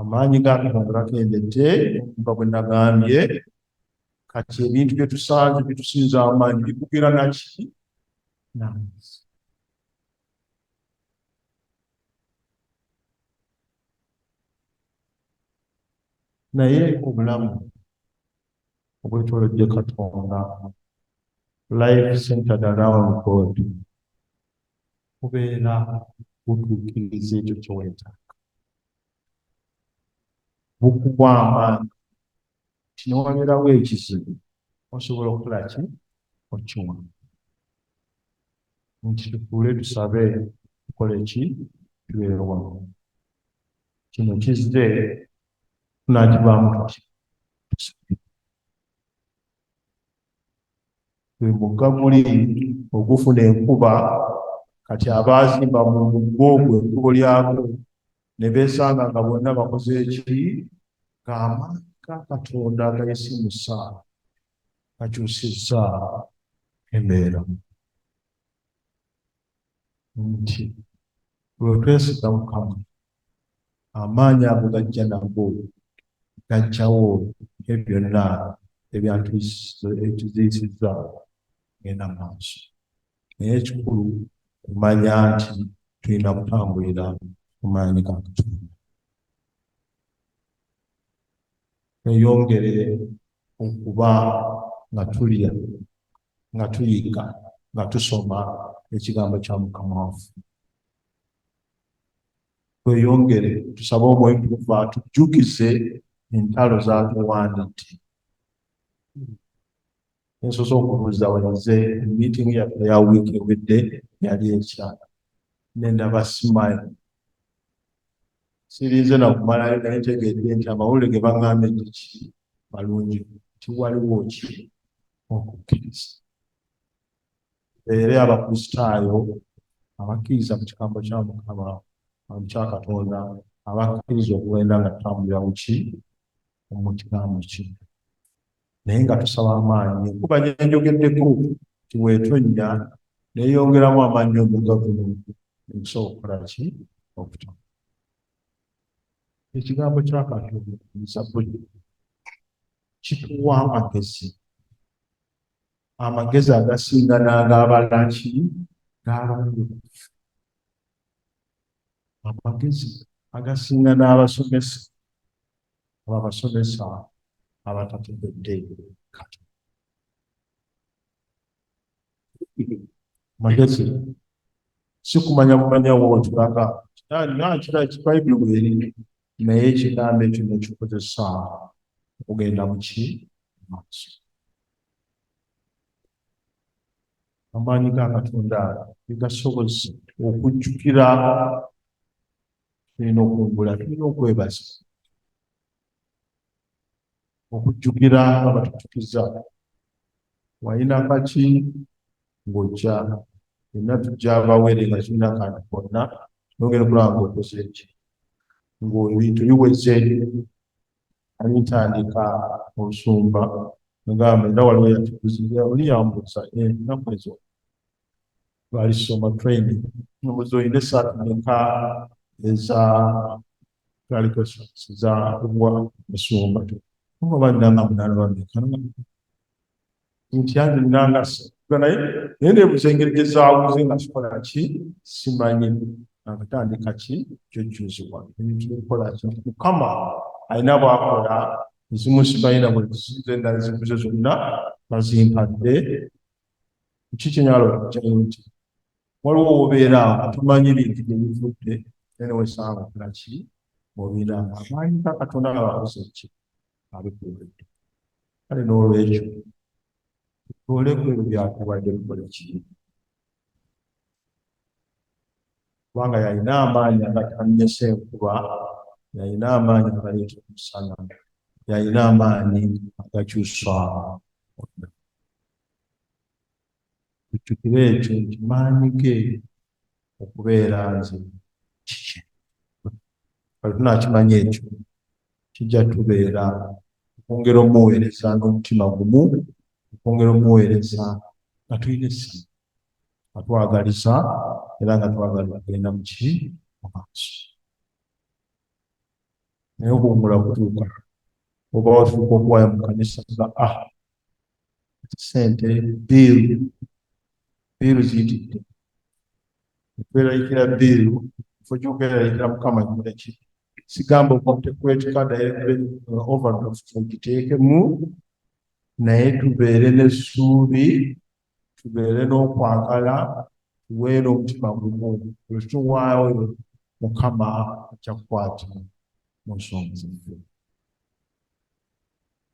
Speaker 2: amaanyi ga Katonda gakendedde okuva bwe nagambye kati ebintu bye tusanze bitusinza amaanyi bikugira naki n'amazzi naye obulamu obwetoolodde Katonda life centered around God kubeera butuukiriza ekyo kye weetaaga bukuwa amaanyi nti ne wabeerawo ekizibu osobola okukola ki okiwa nti tutuule tusabe tukole ki tubeere wamu kino kizze tunakivaamu tuki gwe mugga guli ogufuna enkuba kati abaazimba mu mugga ogwo ekkubo lyako ne beesanga nga bonna bakoze eki ng'amaanyi ga Katonda agayisimusa gakyusizza embeera nti bwe twesiga Mukama amaanyi ago gajja nago gajjawo ebyo byonna ebyatuziisizza genda maaso naye ekikulu kumanya nti tulina kutambulira mu maanyi ga Katonda tweyongere okuba nga tulya nga tuyiga nga tusoma ekigambo kya Mukama waffe tweyongere tusabe Omwoyo Omutukuvu atujjukize entalo z'atuwandiite nsoose okubuuza walize emiitingi yaffe ya wiiki ewedde yali ekyala nendaba simayo sirinze nakumalayo naye ntegedde nti amawulire ge baŋŋambye ki malungi nti waliwo ki okukkiriza era abakristaayo abakkiriza mu kigambo kya Mukama kya Katonda abakkiriza okuwenda nga tutambulira mu ki mu kigambo ki naye nga tusaba amaanyi enkuba gye njogeddeko nti weetonnya neeyongeramu amaanyi omugga guno okusobola okukola ki okutambula ekigambo kya Katonda Zabbuli kituwa amagezi agasinga n'ag'abalaki g'abalongoofu amagezi agasinga n'abasomesa abasomesa abatategedde Katonda magezi si kumanya wootulaga kira Bayibuli bw'eri naye ekigambo ekyo nekikozesa okugenda mu ki maaso amaanyi ga Katonda bigasoboze okujjukira tulina okungula tulina okwebaza okujjukira abatutukiza walina kaki ng'ojja yonna tujja abawere nga tulina akantu konna nogenda okulaba ng'okoze eki ng'ebintu biweze alitandika olusumba ngamba era waliwo yatukuzibwa oli yambuuza ennaku ezo balisoma training nobuuza oyina esaatu meka eza za kubwa musumba oba bannanga munaana bameka nti yange ninangasa naye nebuuza engeri gezaawuze nga kikola ki simanyi akatandika ki kyojjuzibwa ebintu bikola ki Mukama alina bwakola ezimu sibalina bwezenda ziguze zonna bazimpadde ki kyenyala okugyayo nti waliwo obeera tumanyi bintu byebivudde naye wesanga okola ki obeera amaanyi ga Katonda abakoze ki abikuwedde kale n'olwekyo tutoleku ebyo byatubadde bikole ki kubanga yalina amaanyi agatamyesa enkuba yalina amaanyi agaleeta omusana yalina amaanyi agakyusa tujjukire ekyo nti maanyi ge okubeera nze kiki. Kale tunakimanya ekyo kijja tubeera okwongera omuweereza n'omutima gumu, okwongera omuweereza nga tulina essanyu, nga twagaliza era nga twagala kugenda mu ki mu maaso. Naye okuwummula kutuuka oba watuuka okuwaayo mu kanisa nga ssente biiru ziyitidde, netwerayikira biiru kifo ky'okwerayikira Mukama ki. Sigamba tekwetika overdraft ogiteekemu, naye tubeere n'essuubi, tubeere n'okwagala, tubeere n'omutima gumu. Bwe tuwaayo Mukama ajja kukwata mu nsonga zaffe.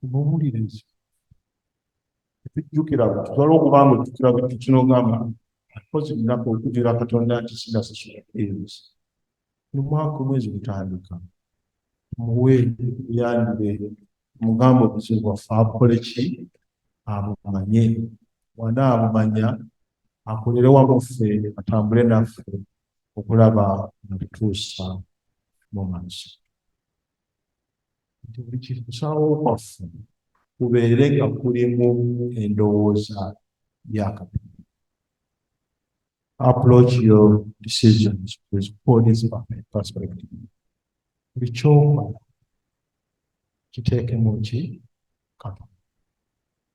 Speaker 2: Obuwulirizi tujjukira tutwala okuba nga ojjukira bwe tukinogamba mpozzi lunaku okujjira Katonda nti sinasasula bills. Omwaka omwezi gutandika tumuwe yandire mugambo obuzibu bwaffe akole ki abumanye, wana abumanya akolere wamu ffe atambule naffe okulaba nga tutuusa mu maaso. Nti buli kintu kusalawo kwaffe kubeere nga kulimu endowooza ya Katonda. Approach your decisions with positive perspective. Buli ky'okola kiteekemu ki Katonda.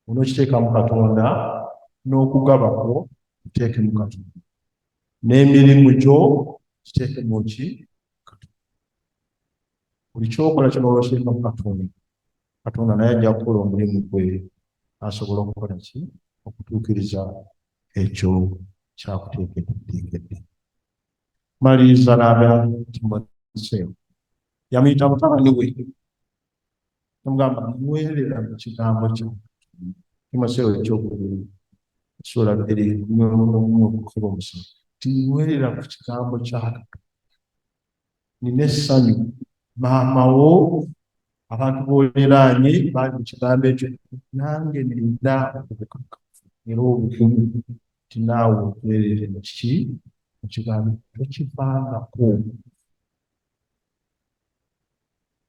Speaker 2: Onokiteekamu Katonda, n'okugabako kiteekemu Katonda, n'emirimu gyo kiteekemu ki Katonda. Buli ky'okola kinoolosheemu Katonda, Katonda naye ajja kukola omulimu gwe asobola okukola ki okutuukiriza ekyo kyakuteekedde. Maliriza n'agamba Timoseewo, yamuyita mutabani we, yamugamba nywerera mu kigambo kyo. Timoseewo ekyokubiri essula 2:7 ti nywerera ku kigambo kya Katonda. Nina essanyu maama wo abantu b'oliraanye bali mu kigambo ekyo, nange nina obukakafu era obugumu nti naawe oteerere mu kiki mu kigambo tokivangako,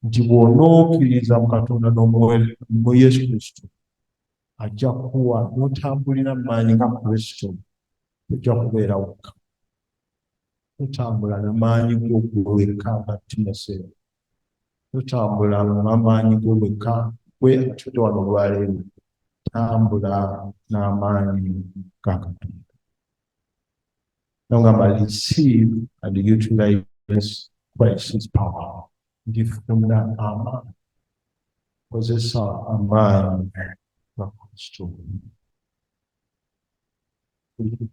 Speaker 2: nti bw'onookkiriza mu Katonda n'omuweereza mu Yesu Kristo ajja kuwa n'otambulira mu maanyi nga Kristo, tojja kubeera wokka. Totambula n'amaanyi go wekka nga Timoseewo, totambula n'amaanyi go wekka gwe atudde wano olwaleero, tambula n'amaanyi ga Katonda. Nogamba receive and utilize Christ's power. Ndifuna amaanyi, kozesa amaanyi ga Kristo.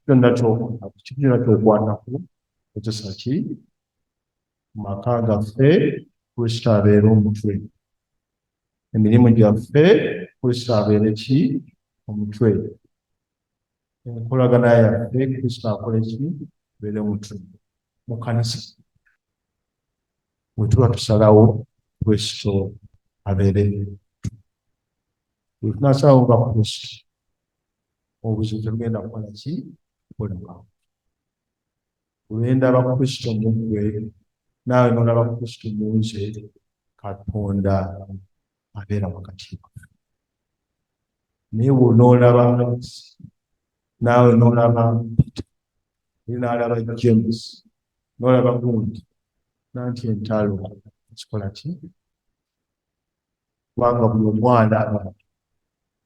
Speaker 2: Kyonna ky'okwatako kozesa ki? Mu maka gaffe Kristo abeere omutwe, emirimu gyaffe Kristo abeere ki? Omutwe, enkolagana yaffe Kristo akole ki? Abeere omutwe. Mu kanisa bwe tuba tusalawo Kristo abeere omutwe. Bwe tunasalawo nga Kristo, obuzibu tugenda kukola ki? Kukolebwawo. Bwe ndaba Kristo mu ggwe, naawe n'olaba Kristo mu nze, Katonda abeera wakati waffe. Naye bw'onoolaba naawe n'olaba Peter, n'alaba James, n'olaba gundi, nanti entalo kikola ki? Kubanga buli omu alaba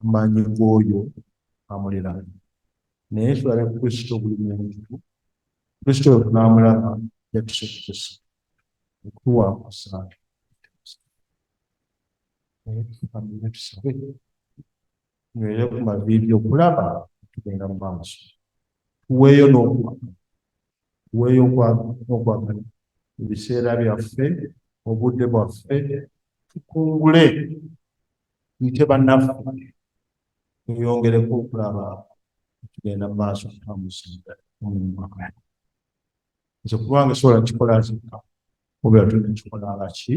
Speaker 2: amaanyi g'oyo amuliraanye. Naye tulabe Kristo buli muntu, Kristo oyo tunaamulaba yatusobozesa okutuwa okusaala. Naye tukamire tusabe nywere ku maviivi okulaba tugenda mu maaso. Tuweeyo n'okwagala, tuweeyo n'okwagala ebiseera byaffe, obudde bwaffe, tukungule, tuyite bannaffe, tweyongereko okulaba tugenda mu maaso tutambuza omulimu gwa Katonda. Nze kubanga sobola kikola nzekka, obeera tulina kikola abaki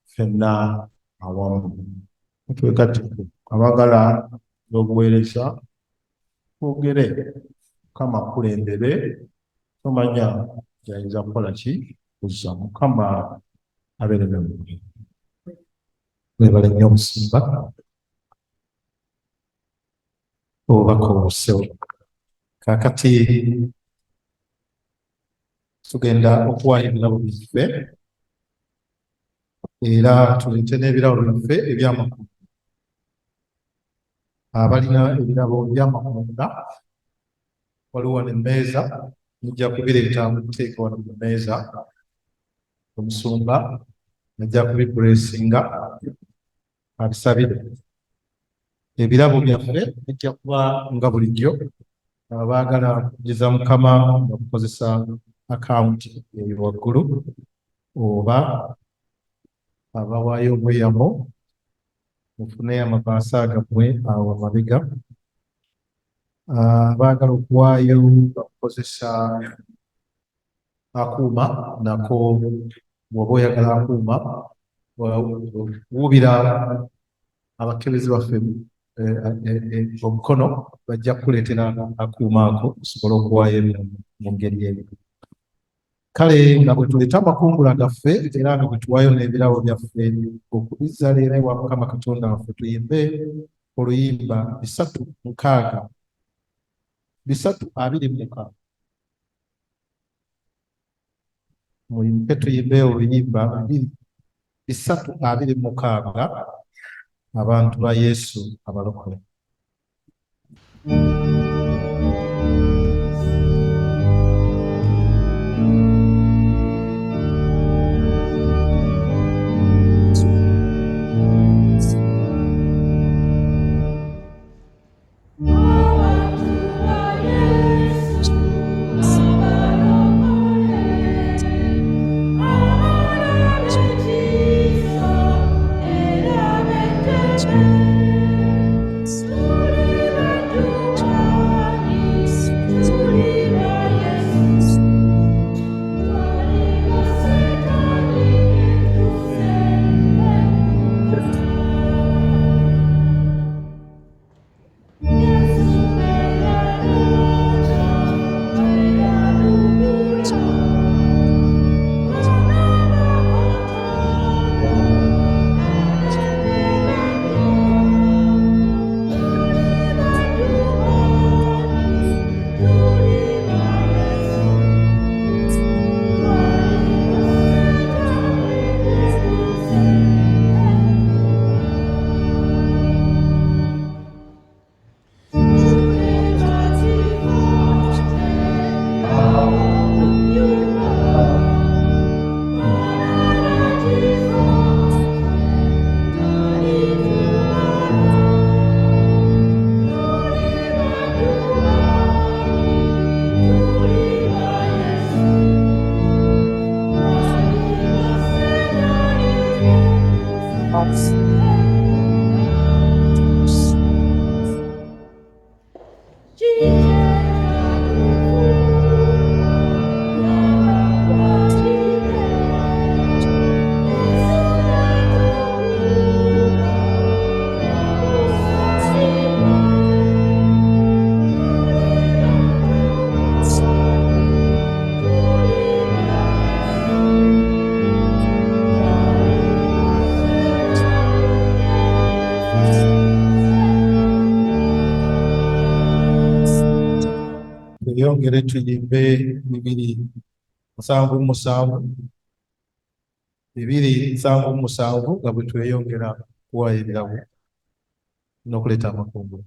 Speaker 2: ffenna awamu. Twegatteko abagala n'obuweereza twogere Mukama akulembere, tomanya gyayinza kukola ki kuzza. Mukama abeere nammwe.
Speaker 1: Webale nnyo Omusimba obubaka obusewo. Kaakati tugenda okuwaayo ebirabo byaffe era tuleete n'ebirabo byaffe eby'amakulu. Abalina ebirabo by'amakunda waliwo wano emmeeza, mujja kubireeta muteeka wano ku mmeeza. Omusumba ajja kubipuleesinga abisabire. Ebirabo byaffe bijja kuba nga bulijjo. Abaagala kugeza Mukama nga kukozesa akawunti eyo waggulu, oba abawaayo obweyamo mufune amapaasa gammwe awo amabega. Abaagala okuwaayo bakukozesa akuuma nako, bw'oba oyagala akuuma wuubira abakebezi baffe omukono, bajja kukuleetera akuuma ako osobole okuwaayo mu ngeri eyo. Kale nga bwe tuleeta amakungula gaffe era nga bwe tuwaayo n'ebirabo byaffe okubizza leero ewa Mukama Katonda waffe, tuyimbe oluyimba 326. Muyimbe tuyimbe oluyimba 326, abantu ba Yesu abalokole. Tweyongere tuyimbe 277, 277 nga bwe tweyongera kuwaayo ebirabo n'okuleeta amakungula.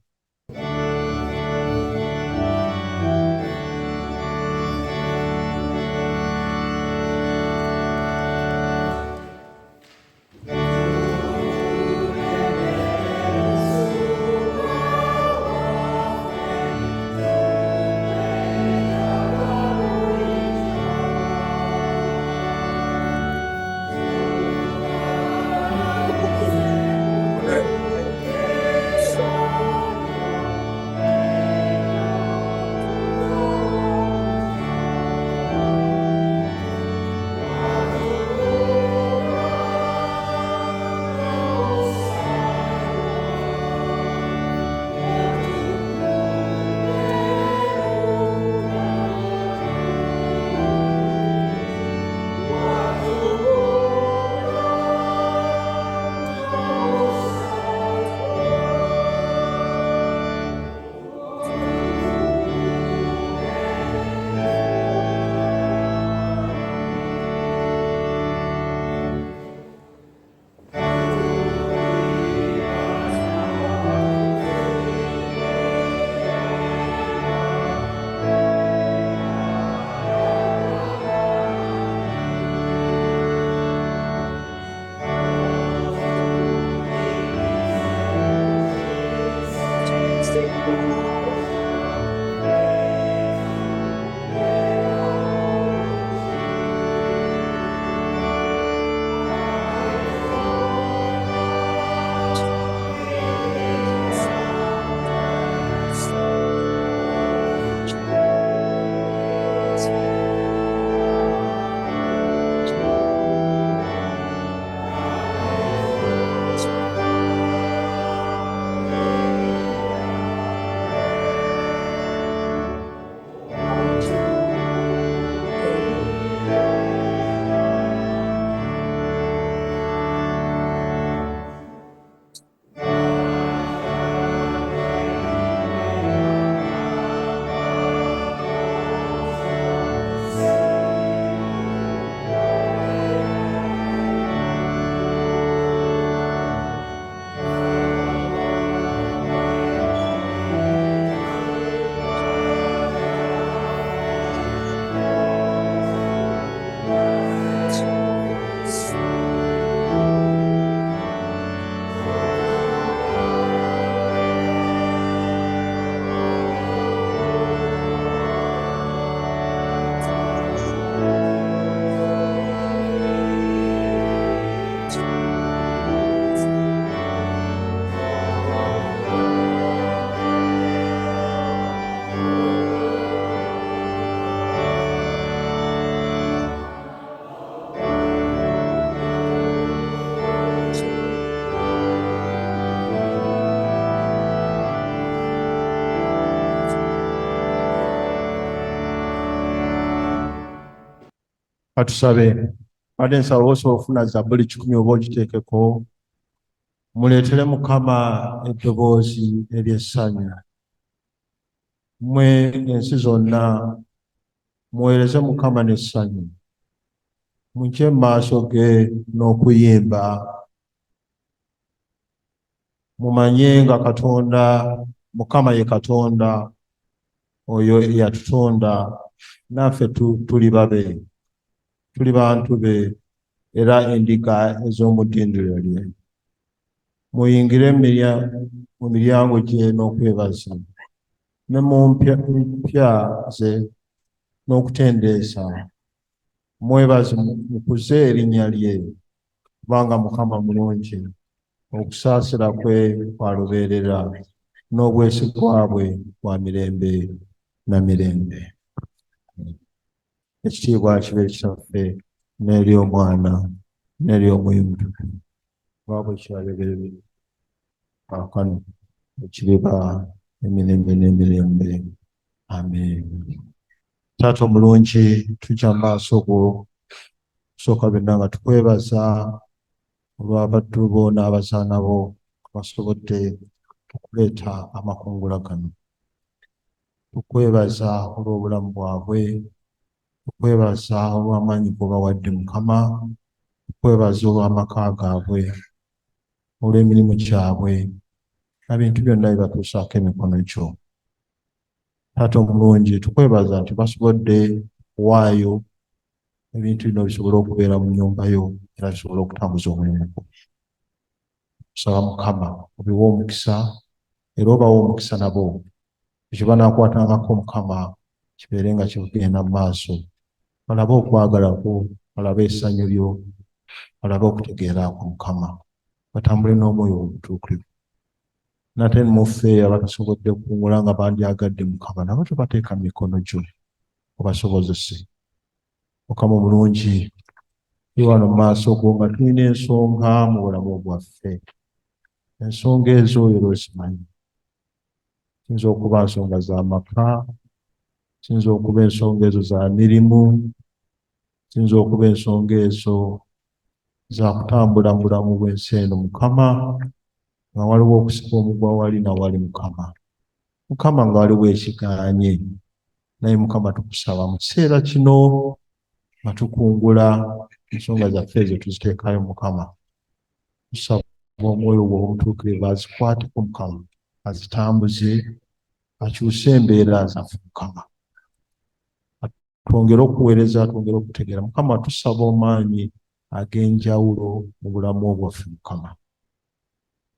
Speaker 2: Katusabe. Ate nsaba osobola okufuna Zabbuli 10 oba ogiteekeko. Muleetere Mukama eddoboozi ery'essanyu. Mmwe ensi zonna muweereze Mukama n'essanyu. Mujje mu maaso ge n'okuyimba. Mumanye nga Katonda, Mukama ye Katonda oyo eyatutonda, naffe tuli babe, tuli bantu be era endiga ez'omu ddundiro lye. Muyingire mu miryango gye n'okwebaza, ne mu mpya ze n'okutendeesa. Mwebaze mukuze erinnya lye, kubanga Mukama mulungi, okusaasira kwe kwa lubeerera, n'obwesigwa bwe bwa mirembe na mirembe. Ekitiibwa kibe kitaffe n'eri Omwana n'eri Omwoyo Omutukuvu, nga bwe kirabirira kaakano ekiriba emirembe n'emirembe. Amen. Taata omulungi, tujja mu maaso go, kusooka byonna nga tukwebaza olw'abaddu bo n'abazaana bo basobodde okuleeta amakungula gano. Tukwebaza olw'obulamu bwabwe, tukwebaza olw'amaanyi g'obawadde Mukama, tukwebaza olw'amaka gaabwe, olw'emirimu gyabwe, ebintu byonna bibatuusaako emikono gyo. Taata omulungi, tukwebaza nti basobodde okuwaayo ebintu bino bisobole okubeera mu nnyumba yo era bisobole okutambuza omulimu gwo. Tusaba Mukama obiwe omukisa era obawe omukisa nabo, ekyo banaakwatangako Mukama kibeere nga kigenda mu maaso, balabe okwagala kwo, balabe essanyu lyo, balabe okutegeera kwa Mukama, batambule n'omwoyo omutuukirivu. Nate muffe abatasobodde kungula nga bandyagadde Mukama, nabo tubateeka mu mikono gyo obasobozese. Mukama omulungi, tuli wano mu maaso go nga tulina ensonga mu bulamu bwaffe. Ensonga ezo oyo lw'ozimanyi. Kiyinza okuba nsonga z'amaka, kiyinza okuba ensonga ezo za mirimu, kiyinza okuba ensonga ezo za kutambula mu bulamu bw'ensi eno Mukama, nga waliwo okusiba omugwa wali na wali Mukama. Mukama nga waliwo ekigaanye, naye Mukama tukusaba mu kiseera kino nga tukungula ensonga zaffe ezo tuziteekayo Mukama. Tusaba omwoyo gwo omutuukirivu azikwateko Mukama, azitambuze, akyuse embeera zaffe Mukama. Twongere okuweereza, twongere okutegeera Mukama. Tusaba amaanyi ag'enjawulo mu bulamu bwaffe Mukama,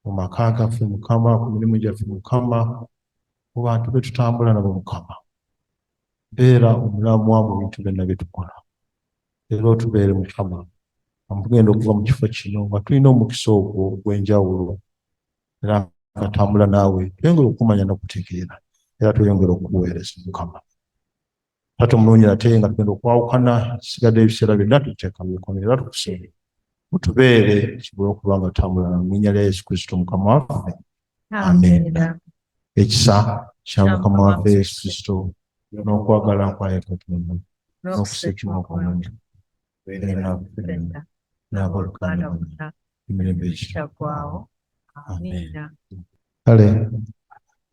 Speaker 2: mu maka gaffe Mukama, ku mirimu gyaffe Mukama, mu bantu be tutambula nabo Mukama. Beera omulamwa mu bintu byonna bye tukola, era otubeere Mukama nga tugenda okuva mu kifo kino nga tulina omukisa ogwo ogw'enjawulo, era nga tambula naawe, tweyongere okumanya n'okutegeera, era tweyongere okuweereza Mukama. Taata omulungi, ate nga tugenda okwawukana, kisigadde ebiseera byonna tuteeka mu mikono, era tukusiime mutubeere kisobole okuba nga tutambula mu linnya lya Yesu Kristo Mukama waffe. Amen. Ekisa kya Mukama waffe Yesu Kristo n'okwagala kwa Katonda n'okusekima okw'omuntu n'abooluganda bonna emirembe ekitaggwaawo. Amen.
Speaker 1: Kale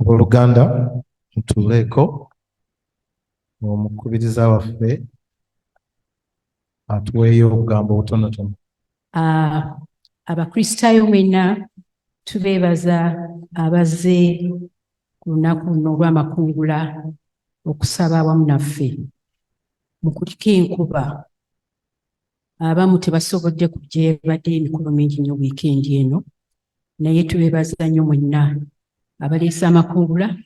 Speaker 1: abooluganda, mutuuleeko omukubiriza waffe atuweeyo obugambo butonotono.
Speaker 3: Abakristaayo mwenna tubeebaza abazze ku lunaku luno olw'amakungula okusaba awamu naffe mu kuliko enkuba. Abamu tebasobodde kujja, ebadde emikolo mingi nnyo wiikendi eno, naye tubeebaza nnyo mwenna abaleese amakungula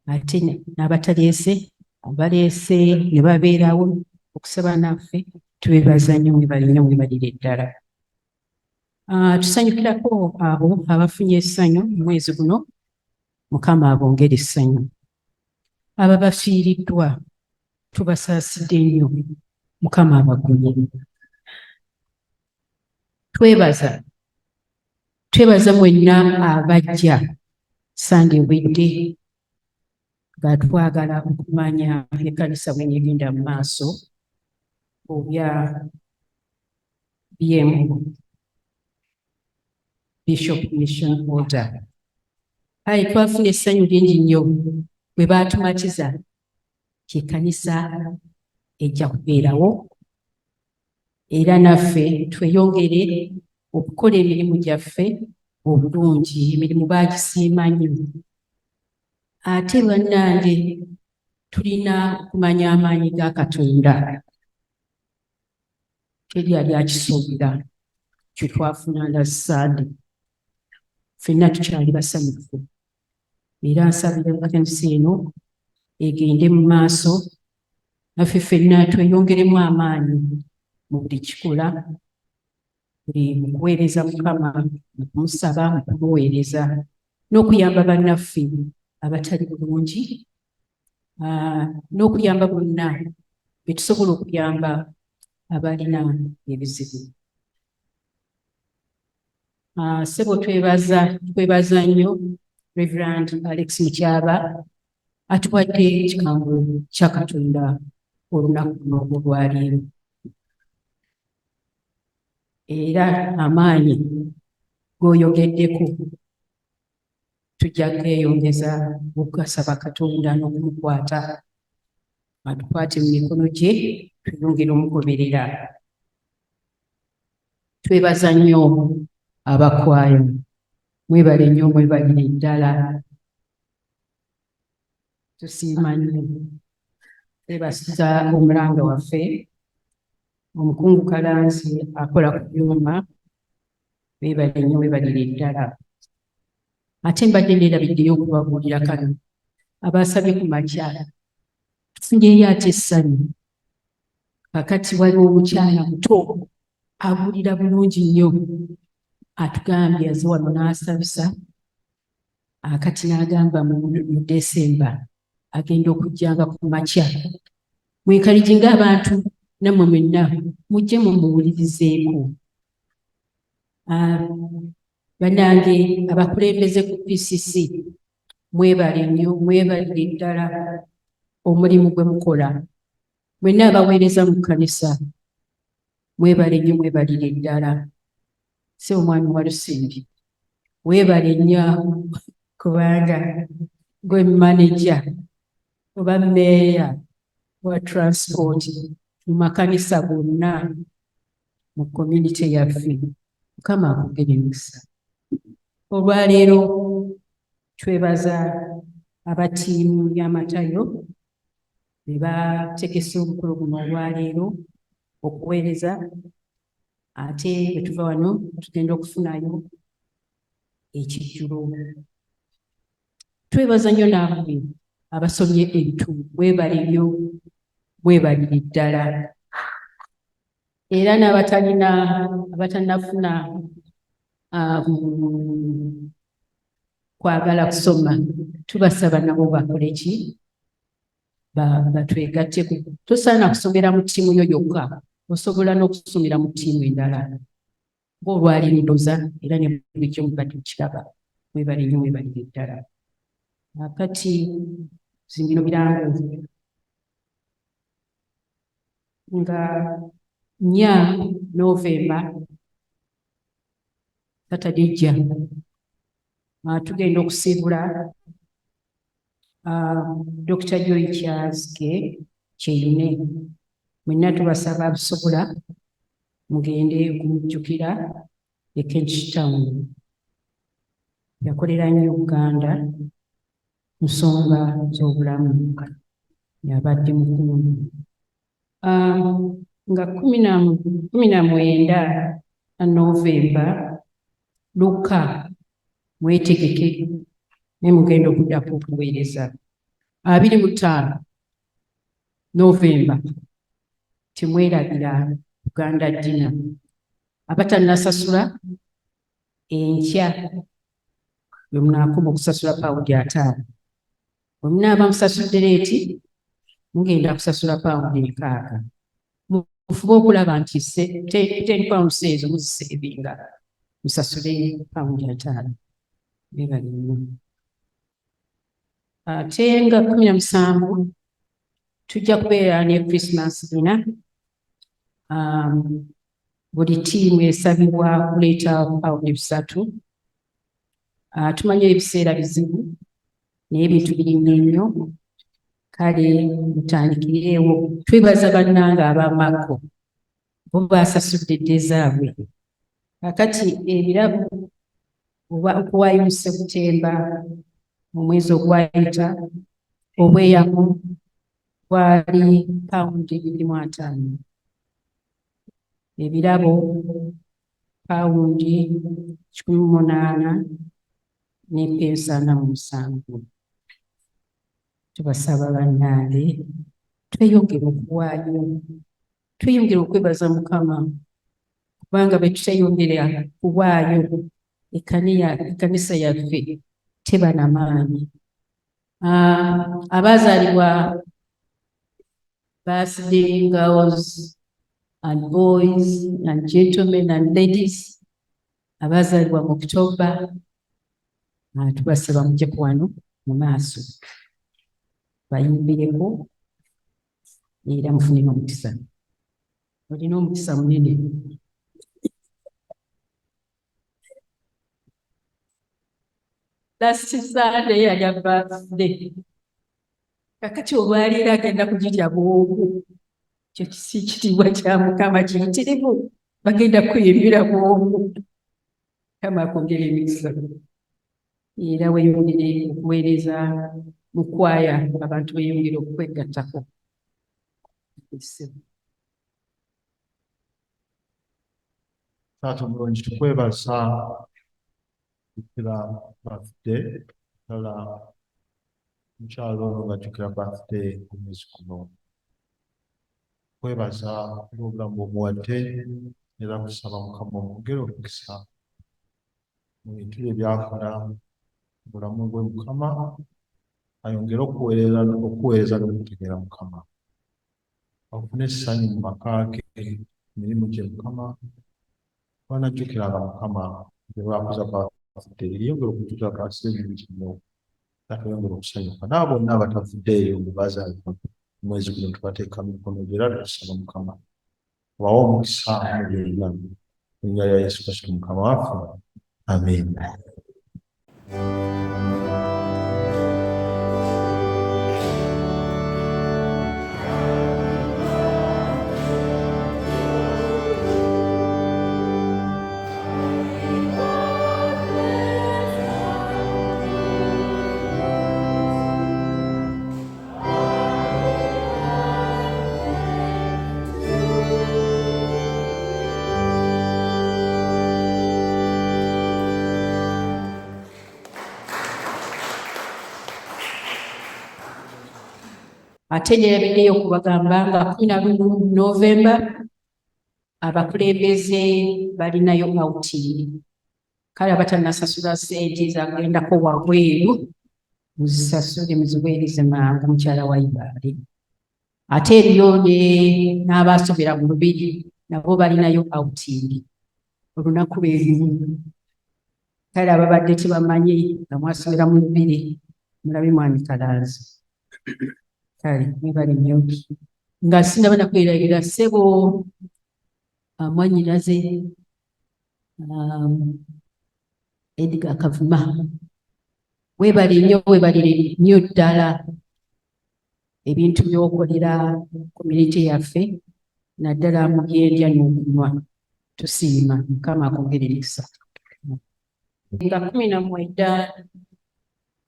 Speaker 3: ate n'abataleese, abaleese ne babeerawo okusaba naffe. Tubeebaza nnyo, mwebale nnyo, mwebalire ddala. Tusanyukirako abo abafunye essanyu mu mwezi guno, Mukama abongere essanyu. Abo bafiiriddwa tubasaasidde nnyo, Mukama abagonye. Twebaza mwenna abajja Sande ewedde nga twagala okumanya ekkanisa bwe negenda mu maaso,
Speaker 7: obya BM Bishop Mission Order. Aye twafuna essanyu lingi nnyo bwe baatumatiza k'ekkanisa ejja kubeerawo era naffe tweyongere okukola emirimu gyaffe obulungi, emirimu baagisiima nnyo. Ate bannange tulina okumanya amaanyi ga Katonda. Teri yali akisuubira kye twafuna last Sunday. Ffenna tukyali basanyufu. Era nsabira ensi eno egende mu maaso, naffe ffenna tweyongeremu amaanyi mu buli kikola, buli mu kuweereza Mukama, mu kumusaba, mu kumuweereza, n'okuyamba bannaffe abatali bulungi, n'okuyamba bonna be tusobola okuyamba abalina ebizibu. Ssebo twebaza nnyo Reverend Alex Mutyaba atuwadde ekigambo kya Katonda olunaku luno olwaleero. Era amaanyi g'oyogeddeko tujja kweyongeza okugasaba Katonda n'okumukwata atukwate mu mikono gye tuyongere omugoberera. Twebaza nnyo abakwaya, mwebale nnyo, mwebalire ddala. Tusiima nnyo. Twebasiza omulanga waffe omukungu Kalanzi akola ku byuma, mwebale nnyo, mwebalire ddala. Ate mbadde neerabiddeyo okubabuulira kano abasabye ku makya, tufunyeeyo ate essanyu. Kakati waliwo omukyala muto abuulira bulungi nnyo, atugambye aze wano n'asabisa, akati n'agamba mu Desemba agenda okujjanga ku makya. Mwekalijinga abantu nammwe mwenna mujje mumuwulirizeeko. Bannange abakulembeze ku PCC mwebale nnyo, mwebalire ddala omulimu gwe mukola. Mwenna abaweereza mu kkanisa mwebale nnyo, mwebalire ddala. Ssebo Mwami Walusimbi weebale nnyo kubanga gwe manager oba meeya wa transport mu makanisa gonna mu community yaffe. Mukama akugere emikisa. Olwaleero twebaza abatiimu y'amatayo be bategese omukolo guno olwaleero okuweereza. Ate bwe tuva wano tugenda okufunayo ekijjulo. Twebaza nnyo nammwe abasomye ebitundu, mwebale nnyo, mwebalire ddala. Era n'abatannafuna kwagala kusoma, tubasaba nabo bakole ki? Batwegatteko. Tosaana kusomera mu ttiimu yo yokka, osobola n'okusomera mu ttiimu endala. Ng'olwaleero ndoza era ne bulijjo mubadde mukiraba. Mwebale nnyo, mwebalire ddala. Kati bino birango nga 4 Novemba Saturday ejja tugenda okusiibula Dr. Joy Kyazike Kyeyune. Mwenna tubasaba abusobola mugende okumujjukira e Kentish Town. Yakolera nnyo Uganda mu nsonga z'obulamu, yabadde mukungu. Nga 19 Novemba Luka mwetegeke ne mugenda okuddako okuweereza. 25 Novemba temwerabira Uganda Dinner. Abatannasasula enkya bwe munaakoma okusasula £5. Bwe munaaba musasudde leeti mugenda kusasula £6. Mufube okulaba nti £10 ezo muziseebinga, musasule £5. Mwebale nnyo. Ate nga 17 tujja kubeera ne Christmas dinner Buli ttiimu esabibwa kuleeta pawundi 3. Tumanyi ebiseera bizibu naye ebintu birinnye nnyo. Kale mutandikireewo. Twebaza bannange ab'Amako bo baasasudde edde zaabwe. Kakati ebirabo oba okuwaayo Septemba mu mwezi ogwayita obweyamo bwali pawundi 25. Ebirabo pawundi 18 ne pence 47. Tubasaba bannange tweyongere okuwaayo, tweyongere okwebaza Mukama kubanga bwe tutayongera kuwaayo ekkanisa yaffe teba na maanyi. Abaazaalibwa birthday girls and boys and gentlemen and ladies abaazaalibwa mu October, tubasaba mujje ku wano mu maaso bayimbireko era mufunire omukisa. Olina omukisa munene. Last Sunday yali birthday. Kakati olwali era agenda kugirya bwongo. Ekyo si kitiibwa kya Mukama, kiyitirivu. Bagenda kuyimbira bwongo. Mukama akwongere emikisa. Era weeyongere okuweereza mu kwaya, abantu beeyongere okwegattako.
Speaker 2: Taata omulungi, tukwebaza jjukira birthday ddala mukyalo ono ng'ajjukira birthday omwezi guno. Kwebaza olw'obulamu bw'omuwadde era kusaba Mukama omwongere omukisa mu bintu bye byakola mu bulamu bwe. Mukama ayongere okuweereza n'okutegeera Mukama, afune essanyu mu maka ge, emirimu gye. Mukama banajjukiranga Mukama bye bakoza birthday, yongera okujjukira kaasi ebintu bino era tuyongere okusanyuka. N'abo bonna abatavuddeeyo bwe baazaalibwa omwezi guno tubateeka mu mikono gye era tusaba Mukama bawe omukisa mu byonna. Mu linnya lya Yesu Kristo Mukama waffe, amen.
Speaker 7: Ate neereddeyo okubagamba nga 11 November abakulembeze balinayo outing. Kale abatannasasula ssente zakugendako wabweru muzisasule muziweereze mangu mukyala wa Ibaale. Ate eriyo n'abaasomera mu Lubiri nabo balinayo outing olunaku lwerumu. Kale ababadde tebamanyi nga mwasomera mu Lubiri mulabe mwami Kalanzi. Kale mwebale nnyo nga sinaba na kwerayira ssebo mwannyinaze Edgar Kavuma. Weebale nnyo ddala ebintu by'okolera community yaffe naddala mu by'endya n'okunywa. Tusiima, Mukama akwongere emikisa. Nga 19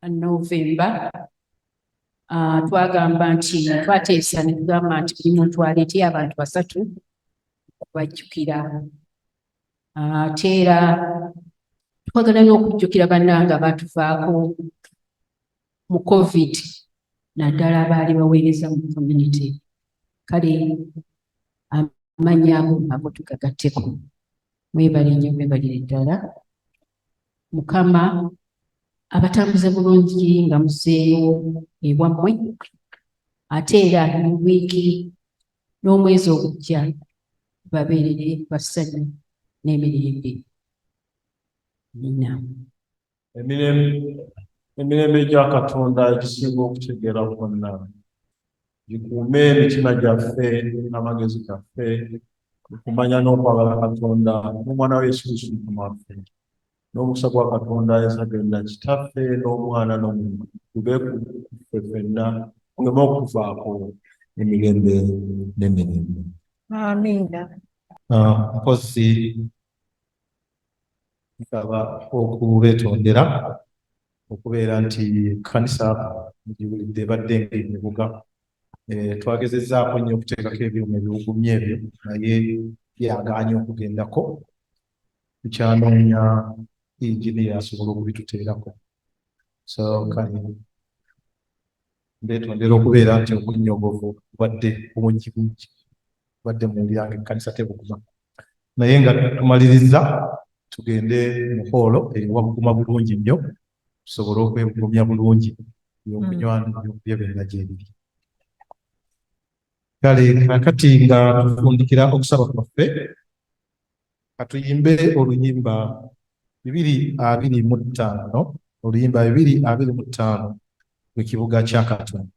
Speaker 7: November twagamba nti twateesa ne tugamba nti buli muntu aleete abantu 3 okubajjukira. Ate era twagala n'okujjukira bannange abaatuvaako mu COVID naddala abaali baweereza mu community. Kale amannya ago tugagatteko. Mwebale nnyo, mwebalire ddala. Mukama abatambuze bulungi nga muzeeyo ewammwe, ate era mu wiiki n'omwezi ogujja babeerere bassanyu n'emirembe. Nina
Speaker 2: emirembe gya Katonda egisinga okutegeera kwonna gikuume emitima gyaffe n'amagezi gaffe okumanya n'okwagala Katonda n'omwana we Yesu Kristo Mukama waffe n'omukisa gwa Katonda yazagenda Kitaffe n'Omwana n'Omwoyo tube ku ffe ffenna kuleme okutufaako emirembe n'emirembe.
Speaker 4: Amiina.
Speaker 1: Mpozi nsaba okubeetondera okubeera nti ekkanisa mugiwulidde ebadde ng'ebibuga. Twagezezzaako nnyo okuteekako ebyuma ebiwugumya ebyo naye byagaanye okugendako, tukyanoonya inginiya asobola okubituteerako. So kale mbeetondera okubeera nti obunnyogovu bubadde bungi badde muwulira ng'ekkanisa tebuguma. Naye nga tumaliriza tugende mu hoolo ewa buguma bulungi nnyo tusobole okwebugumya bulungi ebyokunywani ebyokulya byonna gyebiri. Kale kakati nga tufundikira okusaba kwaffe katuyimbe oluyimba 225 oluyimba 225 lw'ekibuga kya Katonda.